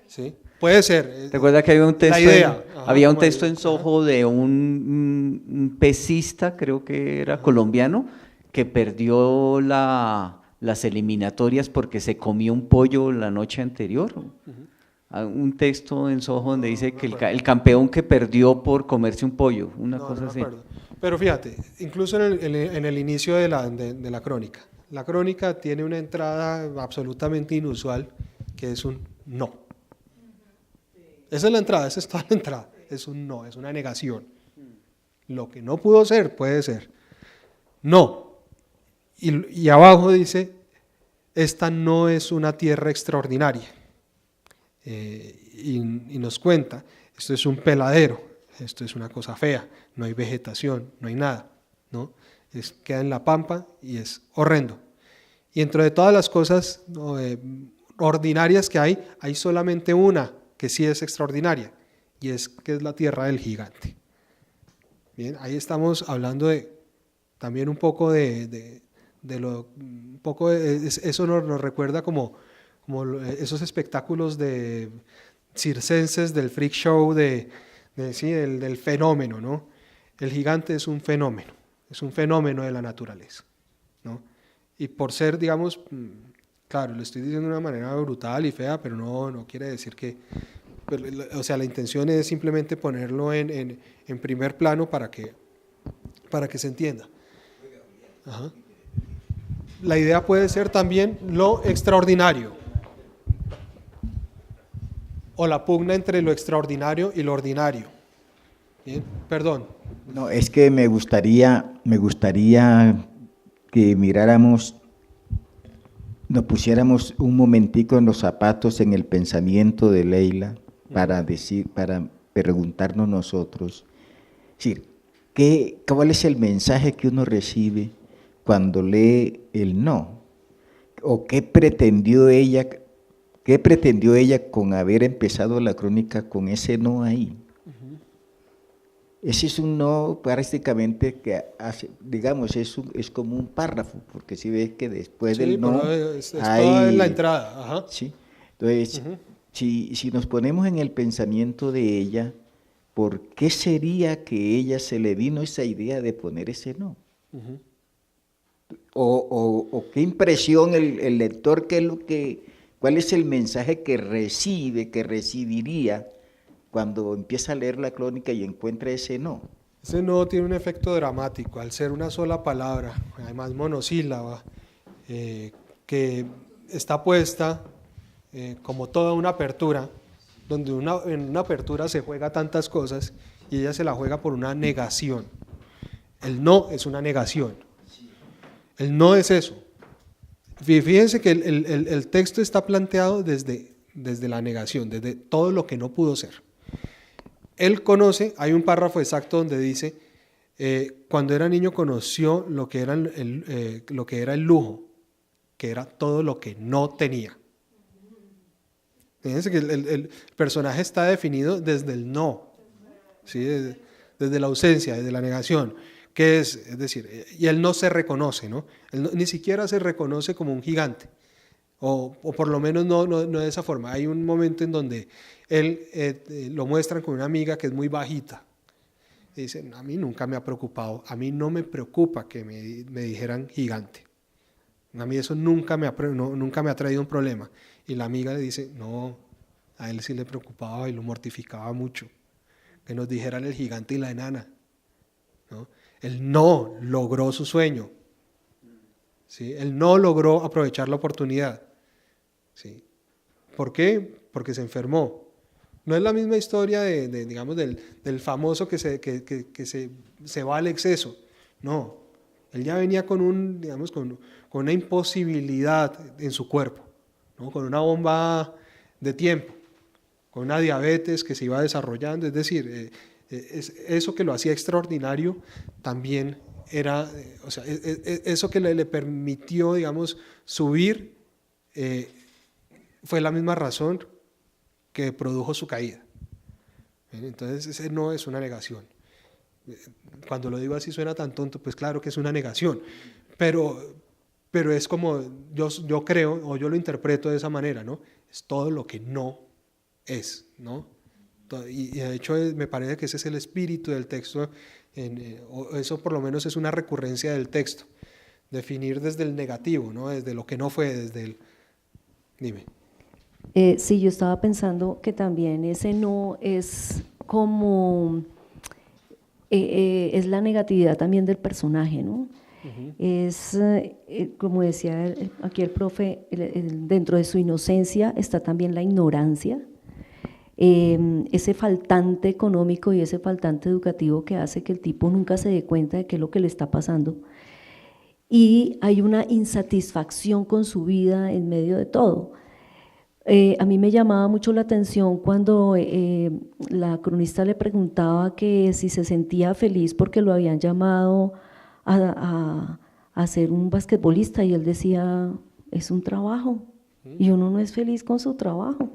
¿Sí? Puede ser. Recuerda que había un texto, en Soho de un pesista, creo que era colombiano, que perdió las eliminatorias porque se comió un pollo la noche anterior. Un texto en Soho donde dice que el campeón que perdió por comerse un pollo, cosa así. Pero fíjate, incluso en el inicio de la crónica, la crónica tiene una entrada absolutamente inusual que es un no. Esa es la entrada, esa es toda la entrada, es un no, es una negación. Lo que no pudo ser, puede ser. No. Y abajo dice, esta no es una tierra extraordinaria. Y nos cuenta, esto es un peladero, esto es una cosa fea, no hay vegetación, no hay nada, ¿no? Queda en la pampa y es horrendo. Y dentro de todas las cosas ordinarias que hay solamente una que sí es extraordinaria, y es que es la tierra del gigante. Bien, ahí estamos hablando también un poco eso nos recuerda como esos espectáculos de circenses del freak show del fenómeno, ¿no? El gigante es un fenómeno de la naturaleza, ¿no? Y por ser, digamos, claro, lo estoy diciendo de una manera brutal y fea, pero no quiere decir que, o sea, la intención es simplemente ponerlo en primer plano para que se entienda. Ajá. La idea puede ser también lo extraordinario, o la pugna entre lo extraordinario y lo ordinario. Bien, perdón. No, es que me gustaría que miráramos, nos pusiéramos un momentico en los zapatos, en el pensamiento de Leila, para preguntarnos nosotros, es decir, ¿cuál es el mensaje que uno recibe cuando lee el no? ¿O qué pretendió ella con haber empezado la crónica con ese no ahí? Ese es un no prácticamente que hace, digamos, es como un párrafo, porque si ves que después del no hay toda la entrada. Ajá. Sí. Entonces, si nos ponemos en el pensamiento de ella, ¿por qué sería que ella se le vino esa idea de poner ese no? O qué impresión el lector, cuál es el mensaje que recibiría cuando empieza a leer la crónica y encuentra ese no. Ese no tiene un efecto dramático, al ser una sola palabra, además monosílaba, que está puesta como toda una apertura, donde en una apertura se juega tantas cosas y ella se la juega por una negación. El no es una negación. El no es eso. Fíjense que el texto está planteado desde la negación, desde todo lo que no pudo ser. Él conoce, hay un párrafo exacto donde dice, cuando era niño conoció lo que era el lujo, que era todo lo que no tenía. Fíjense que el personaje está definido desde el no, ¿sí? Desde la ausencia, desde la negación, que es decir, y él no se reconoce, ¿no? Él ni siquiera se reconoce como un gigante, o por lo menos no de esa forma. Hay un momento en donde él lo muestran con una amiga que es muy bajita. Y dice, a mí nunca me ha preocupado, a mí no me preocupa que me dijeran gigante. A mí eso nunca me ha traído un problema. Y la amiga le dice, no, a él sí le preocupaba y lo mortificaba mucho, que nos dijeran el gigante y la enana, ¿no? Él no logró su sueño, ¿sí? Él no logró aprovechar la oportunidad, ¿sí? ¿Por qué? Porque se enfermó. No es la misma historia digamos, del famoso que se va al exceso. No, él ya venía con una imposibilidad en su cuerpo, ¿no? Con una bomba de tiempo, con una diabetes que se iba desarrollando. Es decir, eso que lo hacía extraordinario también era, eso que le permitió, digamos, subir, fue la misma razón que produjo su caída. Entonces ese no es una negación. Cuando lo digo así suena tan tonto, pues claro que es una negación, pero es como yo creo, o yo lo interpreto de esa manera, ¿no? Es todo lo que no es, ¿no? Y de hecho me parece que ese es el espíritu del texto, o eso por lo menos es una recurrencia del texto, definir desde el negativo, ¿no? Desde lo que no fue, desde el... Dime. Sí, yo estaba pensando que también ese no es como, es la negatividad también del personaje, ¿no? Es, como decía aquí el profe, dentro de su inocencia está también la ignorancia, ese faltante económico y ese faltante educativo que hace que el tipo nunca se dé cuenta de qué es lo que le está pasando. Y hay una insatisfacción con su vida en medio de todo. A mí me llamaba mucho la atención cuando la cronista le preguntaba que si se sentía feliz porque lo habían llamado a ser un basquetbolista, y él decía, es un trabajo, y uno no es feliz con su trabajo.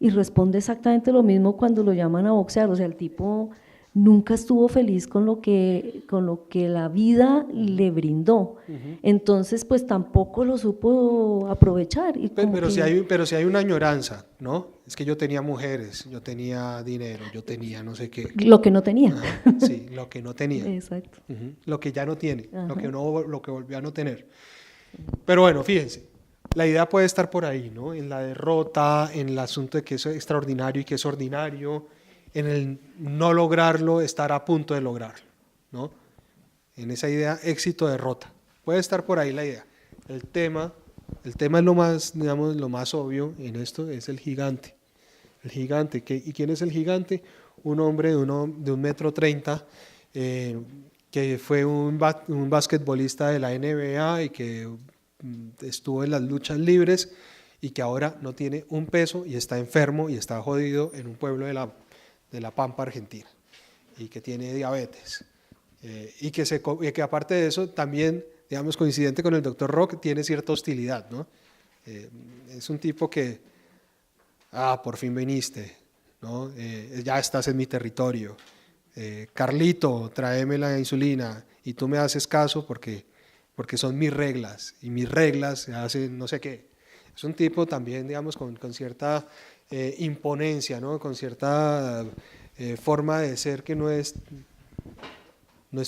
Y responde exactamente lo mismo cuando lo llaman a boxear, o sea, el tipo nunca estuvo feliz con lo que la vida le brindó. Entonces, pues tampoco lo supo aprovechar. Y pero si hay una añoranza, ¿no? Es que yo tenía mujeres, yo tenía dinero, yo tenía no sé qué. Lo que no tenía. Sí, lo que no tenía. Exacto. Lo que ya no tiene, lo que volvió a no tener. Pero bueno, fíjense, la idea puede estar por ahí, ¿no? En la derrota, en el asunto de que es extraordinario y que es ordinario, en el no lograrlo, estar a punto de lograrlo, ¿no? En esa idea, éxito-derrota. Puede estar por ahí la idea. El tema es lo más, digamos, lo más obvio en esto, es el gigante. El gigante. ¿Y quién es el gigante? Un hombre de 1,30 m, que fue un basquetbolista de la NBA y que estuvo en las luchas libres y que ahora no tiene un peso y está enfermo y está jodido en un pueblo de la Pampa Argentina y que tiene diabetes y que aparte de eso también, digamos, coincidente con el Dr. Rock, tiene cierta hostilidad, ¿no? Es un tipo que por fin viniste, ¿no? Ya estás en mi territorio, Carlito, tráeme la insulina y tú me haces caso porque son mis reglas y mis reglas se hacen no sé qué. Es un tipo también, digamos, con cierta imponencia, ¿no? Con cierta forma de ser que no es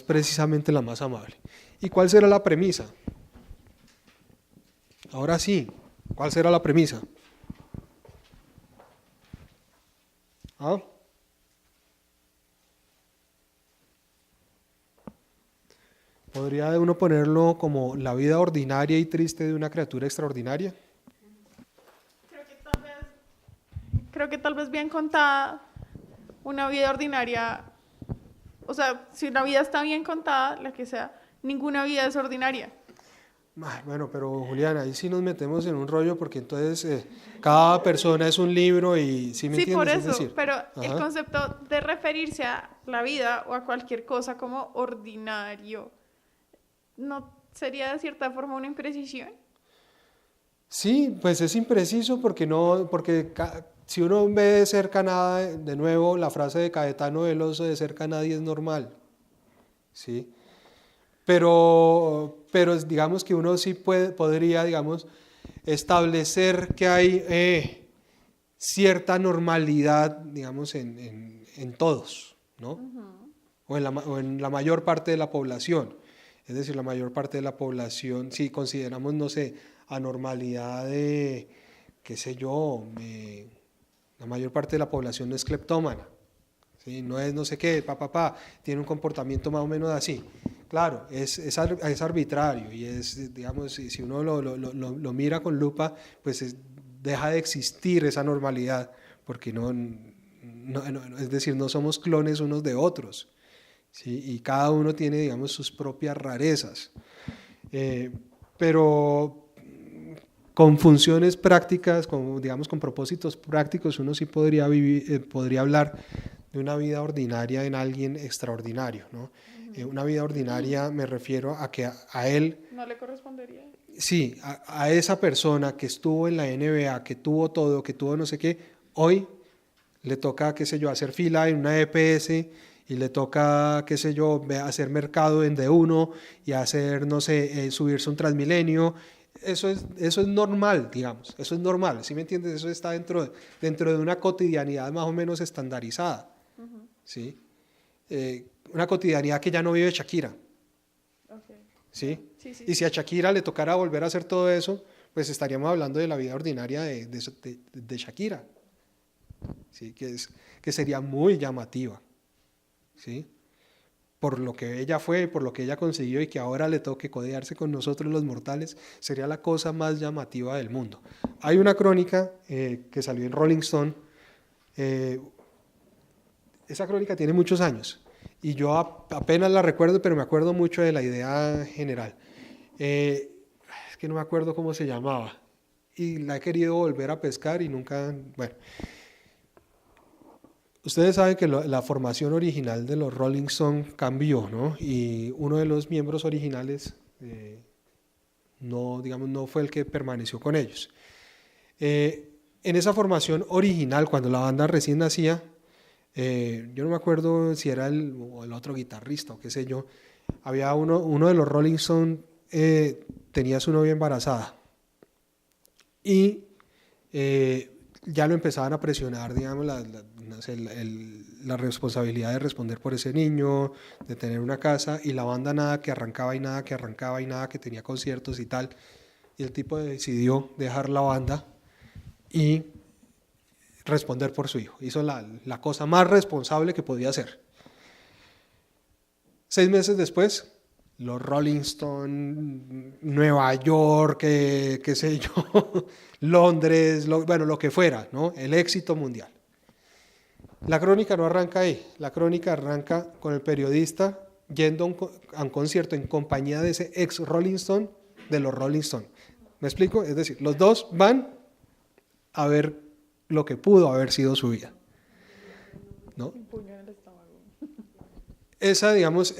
precisamente la más amable. ¿Y cuál será la premisa? Ahora sí, ¿cuál será la premisa? ¿Podría uno ponerlo como la vida ordinaria y triste de una criatura extraordinaria? Creo que tal vez bien contada, una vida ordinaria, o sea, si una vida está bien contada, la que sea, ninguna vida es ordinaria. Bueno, pero Juliana, ahí sí nos metemos en un rollo porque entonces cada persona es un libro y ¿sí me entiendes? Por eso, es decir, pero el concepto de referirse a la vida o a cualquier cosa como ordinario, ¿no sería de cierta forma una imprecisión? Sí, pues es impreciso porque si uno ve de cerca nada, de nuevo la frase de Caetano Veloso, de cerca nadie es normal, ¿sí? Pero digamos que uno sí podría, digamos, establecer que hay cierta normalidad, digamos, en todos, ¿no? O en la mayor parte de la población. Es decir, la mayor parte de la población, si consideramos, no sé, anormalidad de, qué sé yo, la mayor parte de la población no es cleptómana, ¿sí? No es no sé qué, tiene un comportamiento más o menos así. Claro, es arbitrario y es, digamos, si uno lo mira con lupa, pues deja de existir esa normalidad, porque es decir, no somos clones unos de otros, ¿sí? Y cada uno tiene, digamos, sus propias rarezas. Pero con funciones prácticas, digamos, con propósitos prácticos, uno sí podría hablar de una vida ordinaria en alguien extraordinario, ¿no? Una vida ordinaria me refiero a que a él... ¿No le correspondería? Sí, a esa persona que estuvo en la NBA, que tuvo todo, que tuvo no sé qué, hoy le toca, qué sé yo, hacer fila en una EPS y le toca, qué sé yo, hacer mercado en D1 y hacer, no sé, subirse un Transmilenio. Eso es normal, digamos, eso es normal, ¿sí me entiendes? Eso está dentro de una cotidianidad más o menos estandarizada, ¿sí? Una cotidianidad que ya no vive Shakira, ¿sí? Sí. Y si a Shakira le tocara volver a hacer todo eso, pues estaríamos hablando de la vida ordinaria de Shakira, ¿sí? Que sería muy llamativa, ¿sí? Por lo que ella fue, por lo que ella consiguió y que ahora le toque codearse con nosotros los mortales, sería la cosa más llamativa del mundo. Hay una crónica que salió en Rolling Stone, esa crónica tiene muchos años y yo apenas la recuerdo, pero me acuerdo mucho de la idea general. Es que no me acuerdo cómo se llamaba y la he querido volver a pescar y nunca, bueno. Ustedes saben que la formación original de los Rolling Stones cambió, ¿no? Y uno de los miembros originales no fue el que permaneció con ellos. En esa formación original, cuando la banda recién nacía, yo no me acuerdo si era el otro guitarrista o qué sé yo, había uno de los Rolling Stones, tenía a su novia embarazada y ya lo empezaban a presionar, digamos, la responsabilidad de responder por ese niño, de tener una casa, y la banda nada que arrancaba y nada que arrancaba y nada que tenía conciertos y tal, y el tipo decidió dejar la banda y responder por su hijo. Hizo la cosa más responsable que podía hacer. 6 meses después, los Rolling Stones, Nueva York, qué sé yo, Londres, bueno, lo que fuera, ¿no? El éxito mundial. La crónica no arranca ahí, la crónica arranca con el periodista yendo a un concierto en compañía de ese ex Rolling Stone, de los Rolling Stones. ¿Me explico? Es decir, los dos van a ver lo que pudo haber sido su vida, ¿no? Esa, digamos,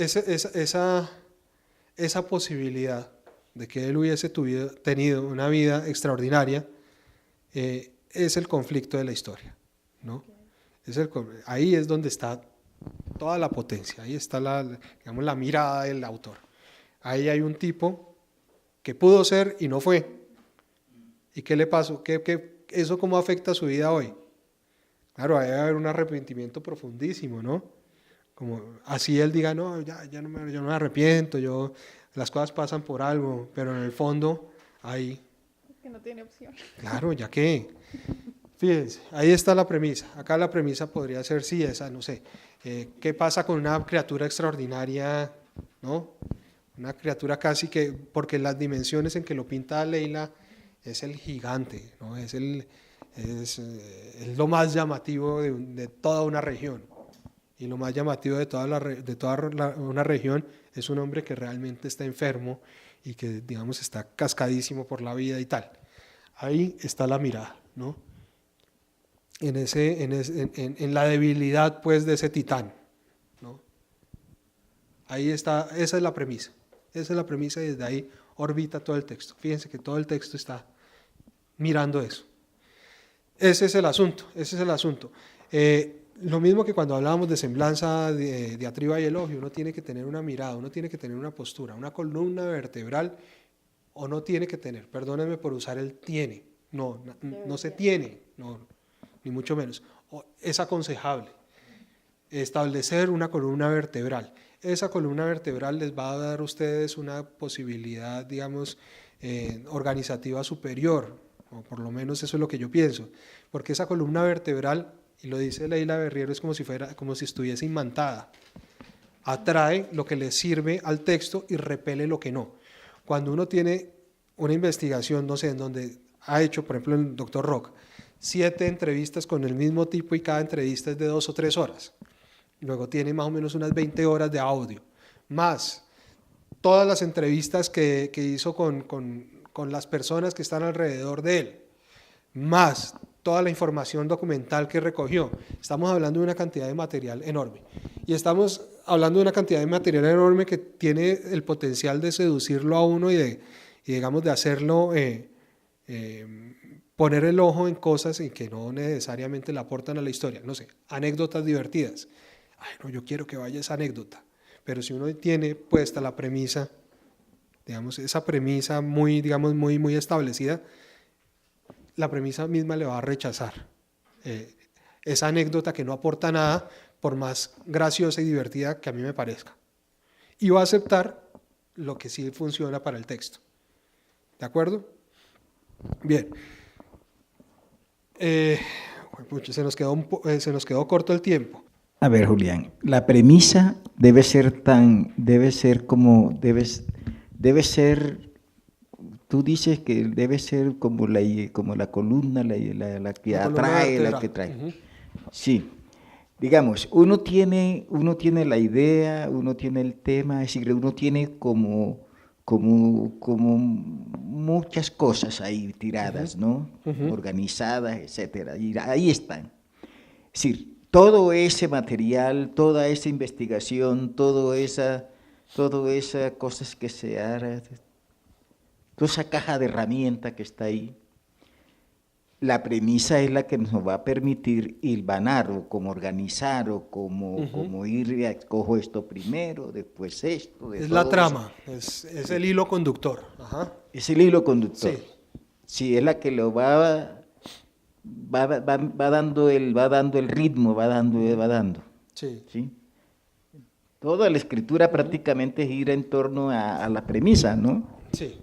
esa posibilidad de que él hubiese tenido una vida extraordinaria es el conflicto de la historia, ¿no? Ahí es donde está toda la potencia, ahí está digamos, la mirada del autor. Ahí hay un tipo que pudo ser y no fue. ¿Y qué le pasó? ¿Eso cómo afecta a su vida hoy? Claro, ahí debe haber un arrepentimiento profundísimo, ¿no? Como así él diga, no, yo no me arrepiento, las cosas pasan por algo, pero en el fondo ahí... Que no tiene opción. Claro, ya que... Fíjense, ahí está la premisa. Acá la premisa podría ser, sí, esa, no sé, ¿qué pasa con una criatura extraordinaria, ¿no? Una criatura casi que, porque las dimensiones en que lo pinta Leila es el gigante, ¿no? Es lo más llamativo de toda una región. Y lo más llamativo de toda una región es un hombre que realmente está enfermo y que, digamos, está cascadísimo por la vida y tal. Ahí está la mirada, ¿no? En la debilidad, pues, de ese titán, ¿no? Ahí está, esa es la premisa. Esa es la premisa y desde ahí orbita todo el texto. Fíjense que todo el texto está mirando eso. Ese es el asunto, ese es el asunto. Lo mismo que cuando hablábamos de semblanza, diatriba y elogio, uno tiene que tener una mirada, uno tiene que tener una postura, una columna vertebral, o no tiene que tener, perdónenme por usar el tiene, no se tiene, no, ni mucho menos, es aconsejable establecer una columna vertebral. Esa columna vertebral les va a dar a ustedes una posibilidad, digamos, organizativa superior, o por lo menos eso es lo que yo pienso, porque esa columna vertebral, y lo dice Leila Berriero, es como si estuviese imantada, atrae lo que le sirve al texto y repele lo que no. Cuando uno tiene una investigación, no sé, en donde ha hecho, por ejemplo, el doctor Rock, 7 entrevistas con el mismo tipo y cada entrevista es de 2 o 3 horas, luego tiene más o menos unas 20 horas de audio, más todas las entrevistas que hizo con las personas que están alrededor de él, más toda la información documental que recogió. Estamos hablando de una cantidad de material enorme. Y estamos hablando de una cantidad de material enorme que tiene el potencial de seducirlo a uno y digamos, de hacerlo, poner el ojo en cosas y que no necesariamente le aportan a la historia. No sé, anécdotas divertidas. Ay, no, yo quiero que vaya esa anécdota. Pero si uno tiene puesta la premisa, digamos, esa premisa muy, digamos, muy establecida, la premisa misma le va a rechazar esa anécdota que no aporta nada, por más graciosa y divertida que a mí me parezca. Y va a aceptar lo que sí funciona para el texto. ¿De acuerdo? Bien. Se nos quedó corto el tiempo. A ver, Julián, la premisa debe ser tú dices que debe ser como la columna, la que atrae, la que trae. Uh-huh. Sí, digamos, uno tiene la idea, uno tiene el tema, es decir, uno tiene como muchas cosas ahí tiradas, ¿no? Uh-huh. Organizadas, etcétera, y ahí están. Es decir, todo ese material, toda esa investigación, toda esa cosas que se hará, toda esa caja de herramientas que está ahí, la premisa es la que nos va a permitir hilvanar o como organizar o como ir, cojo esto primero, después esto. Es la trama, es el hilo conductor. Ajá. Es el hilo conductor. Sí. Sí, es la que lo va dando el ritmo, va dando. Sí. ¿Sí? Toda la escritura prácticamente gira en torno a la premisa, ¿no? Sí.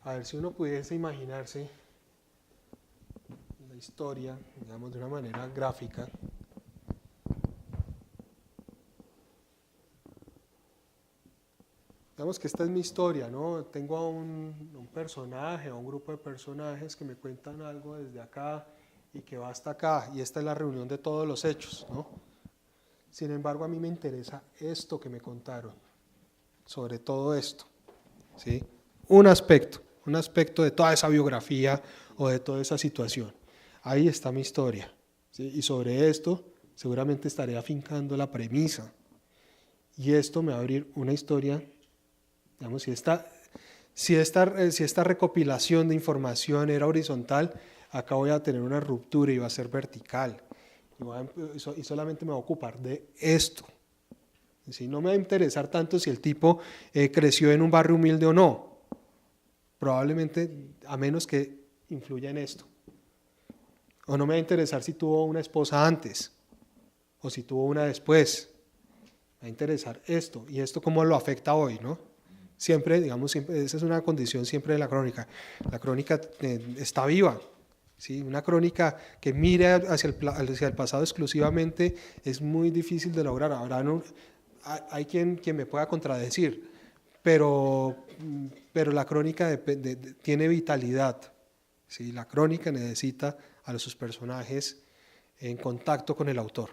A ver, si uno pudiese imaginarse la historia, digamos, de una manera gráfica. Digamos que esta es mi historia, ¿no? Tengo a un personaje, a un grupo de personajes que me cuentan algo desde acá y que va hasta acá, y esta es la reunión de todos los hechos, ¿no? Sin embargo, a mí me interesa esto que me contaron, sobre todo esto, ¿sí? Un aspecto de toda esa biografía o de toda esa situación. Ahí está mi historia, ¿sí? Y sobre esto seguramente estaré afincando la premisa, y esto me va a abrir una historia. Digamos, si esta recopilación de información era horizontal, acá voy a tener una ruptura y va a ser vertical. Y solamente me va a ocupar de esto. ¿Sí? No me va a interesar tanto si el tipo creció en un barrio humilde o no. Probablemente, a menos que influya en esto. O no me va a interesar si tuvo una esposa antes o si tuvo una después. Me va a interesar esto, y esto cómo lo afecta hoy, ¿no? Siempre, digamos, esa es una condición siempre de la crónica. La crónica está viva, ¿sí? Una crónica que mire hacia el pasado exclusivamente es muy difícil de lograr. Ahora hay quien me pueda contradecir, pero la crónica tiene vitalidad, ¿sí? La crónica necesita a sus personajes en contacto con el autor.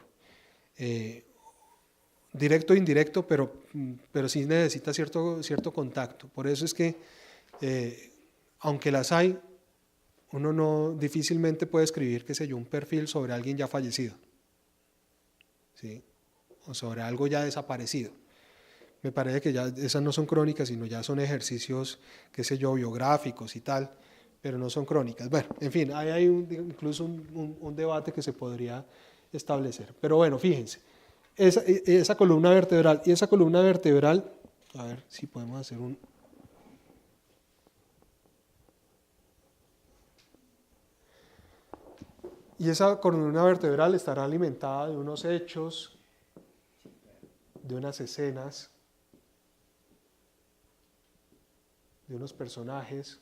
Directo o indirecto, pero sí necesita cierto contacto. Por eso es que, aunque las hay, uno no difícilmente puede escribir, qué sé yo, un perfil sobre alguien ya fallecido, ¿sí? O sobre algo ya desaparecido. Me parece que ya esas no son crónicas, sino ya son ejercicios, qué sé yo, biográficos y tal, pero no son crónicas. Bueno, en fin, hay incluso un debate que se podría establecer. Pero bueno, fíjense. Esa columna vertebral, y esa columna vertebral, a ver si podemos hacer y esa columna vertebral estará alimentada de unos hechos, de unas escenas, de unos personajes,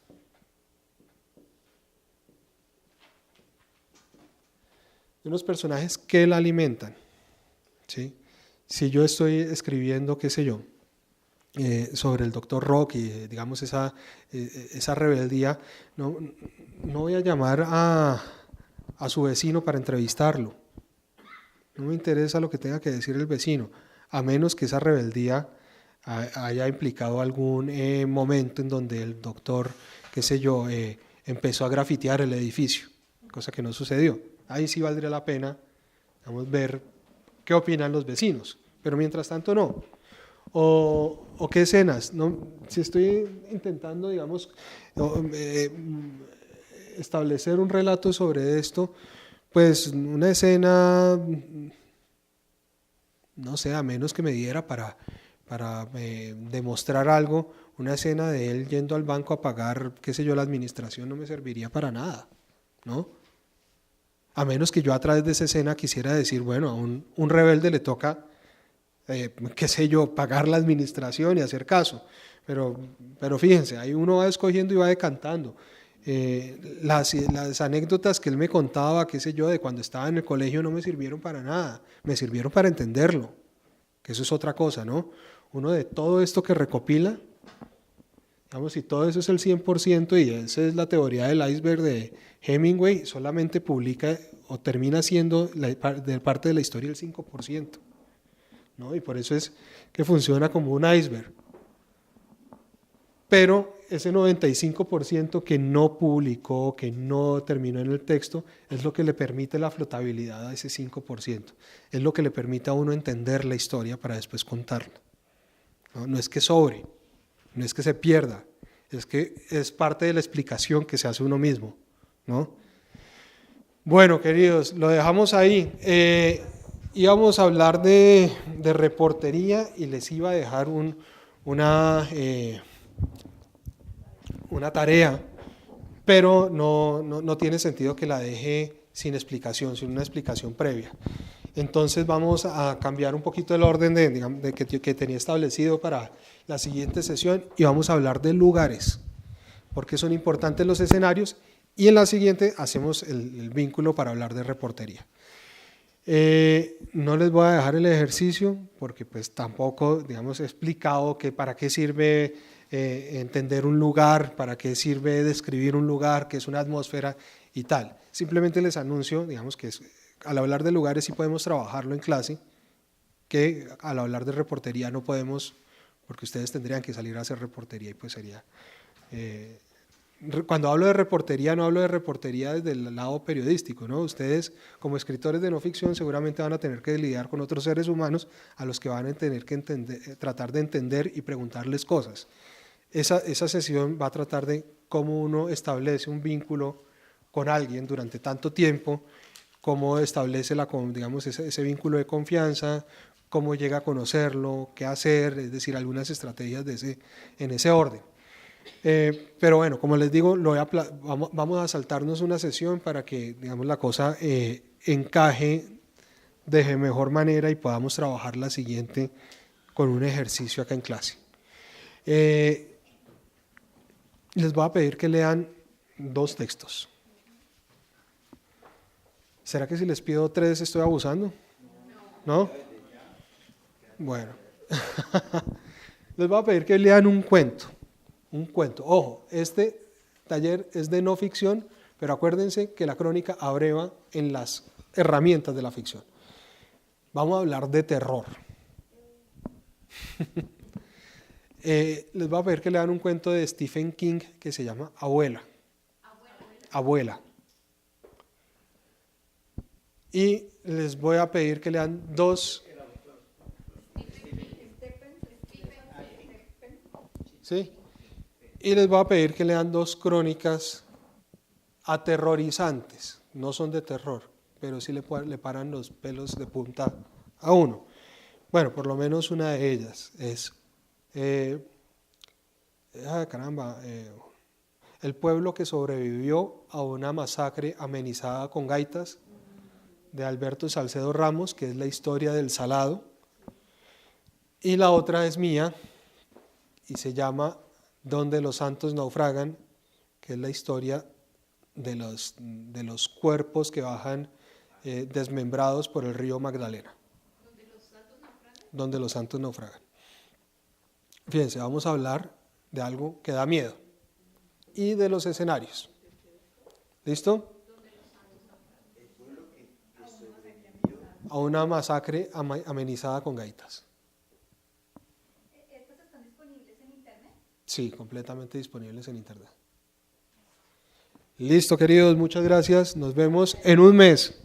que la alimentan. ¿Sí? Si yo estoy escribiendo, qué sé yo, sobre el Dr. Rock y digamos esa rebeldía, no voy a llamar a su vecino para entrevistarlo. No me interesa lo que tenga que decir el vecino, a menos que esa rebeldía haya implicado algún momento en donde el doctor, qué sé yo, empezó a grafitear el edificio, cosa que no sucedió. Ahí sí valdría la pena, vamos a ver qué opinan los vecinos, pero mientras tanto no. O qué escenas, ¿no? Si estoy intentando, digamos, establecer un relato sobre esto, pues una escena, no sé, a menos que me diera para demostrar algo, una escena de él yendo al banco a pagar, qué sé yo, la administración no me serviría para nada, ¿no? A menos que yo a través de esa escena quisiera decir, bueno, a un rebelde le toca, qué sé yo, pagar la administración y hacer caso. Pero fíjense, ahí uno va escogiendo y va decantando. Las anécdotas que él me contaba, qué sé yo, de cuando estaba en el colegio no me sirvieron para nada, me sirvieron para entenderlo, que eso es otra cosa, ¿no? Uno de todo esto que recopila, digamos, si todo eso es el 100% y esa es la teoría del iceberg de Hemingway, solamente publica o termina siendo de parte de la historia el 5%, ¿no? Y por eso es que funciona como un iceberg. Pero ese 95% que no publicó, que no terminó en el texto, es lo que le permite la flotabilidad a ese 5%. Es lo que le permite a uno entender la historia para después contarla. No es que sobre, no es que se pierda, es que es parte de la explicación que se hace uno mismo, ¿no? Bueno, queridos, lo dejamos ahí. Íbamos a hablar de reportería y les iba a dejar una tarea, pero no tiene sentido que la deje sin explicación, sin una explicación previa. Entonces vamos a cambiar un poquito el orden que tenía establecido para la siguiente sesión y vamos a hablar de lugares, porque son importantes los escenarios, y en la siguiente hacemos el vínculo para hablar de reportería. No les voy a dejar el ejercicio porque pues tampoco, digamos, he explicado que para qué sirve entender un lugar, para qué sirve describir un lugar, qué es una atmósfera y tal. Simplemente les anuncio, digamos, que al hablar de lugares sí podemos trabajarlo en clase, que al hablar de reportería no podemos, porque ustedes tendrían que salir a hacer reportería y pues sería... Cuando hablo de reportería, no hablo de reportería desde el lado periodístico, ¿no? Ustedes, como escritores de no ficción, seguramente van a tener que lidiar con otros seres humanos a los que van a tener que tratar de entender y preguntarles cosas. Esa sesión va a tratar de cómo uno establece un vínculo con alguien durante tanto tiempo, cómo establece digamos, ese vínculo de confianza, cómo llega a conocerlo, qué hacer, es decir, algunas estrategias en ese orden. Pero bueno, como les digo, vamos a saltarnos una sesión para que, digamos, la cosa encaje de mejor manera y podamos trabajar la siguiente con un ejercicio acá en clase. Les voy a pedir que lean 2 textos. ¿Será que si les pido 3 estoy abusando? ¿No? Bueno, les voy a pedir que lean un cuento. Un cuento. Ojo, este taller es de no ficción, pero acuérdense que la crónica abreva en las herramientas de la ficción. Vamos a hablar de terror. Les voy a pedir que lean un cuento de Stephen King que se llama Abuela. Abuela. Y les voy a pedir que lean 2. ¿Sí? Y les voy a pedir que lean 2 crónicas aterrorizantes. No son de terror, pero sí le paran los pelos de punta a uno. Bueno, por lo menos una de ellas es el pueblo que sobrevivió a una masacre amenizada con gaitas, de Alberto Salcedo Ramos, que es la historia del Salado. Y la otra es mía y se llama Donde los santos naufragan, que es la historia de los cuerpos que bajan desmembrados por el río Magdalena. Donde los santos naufragan. Fíjense, vamos a hablar de algo que da miedo y de los escenarios. ¿Listo? A una masacre amenizada con gaitas. ¿Estas están disponibles en internet? Sí, completamente disponibles en internet. Listo, queridos, muchas gracias. Nos vemos en un mes.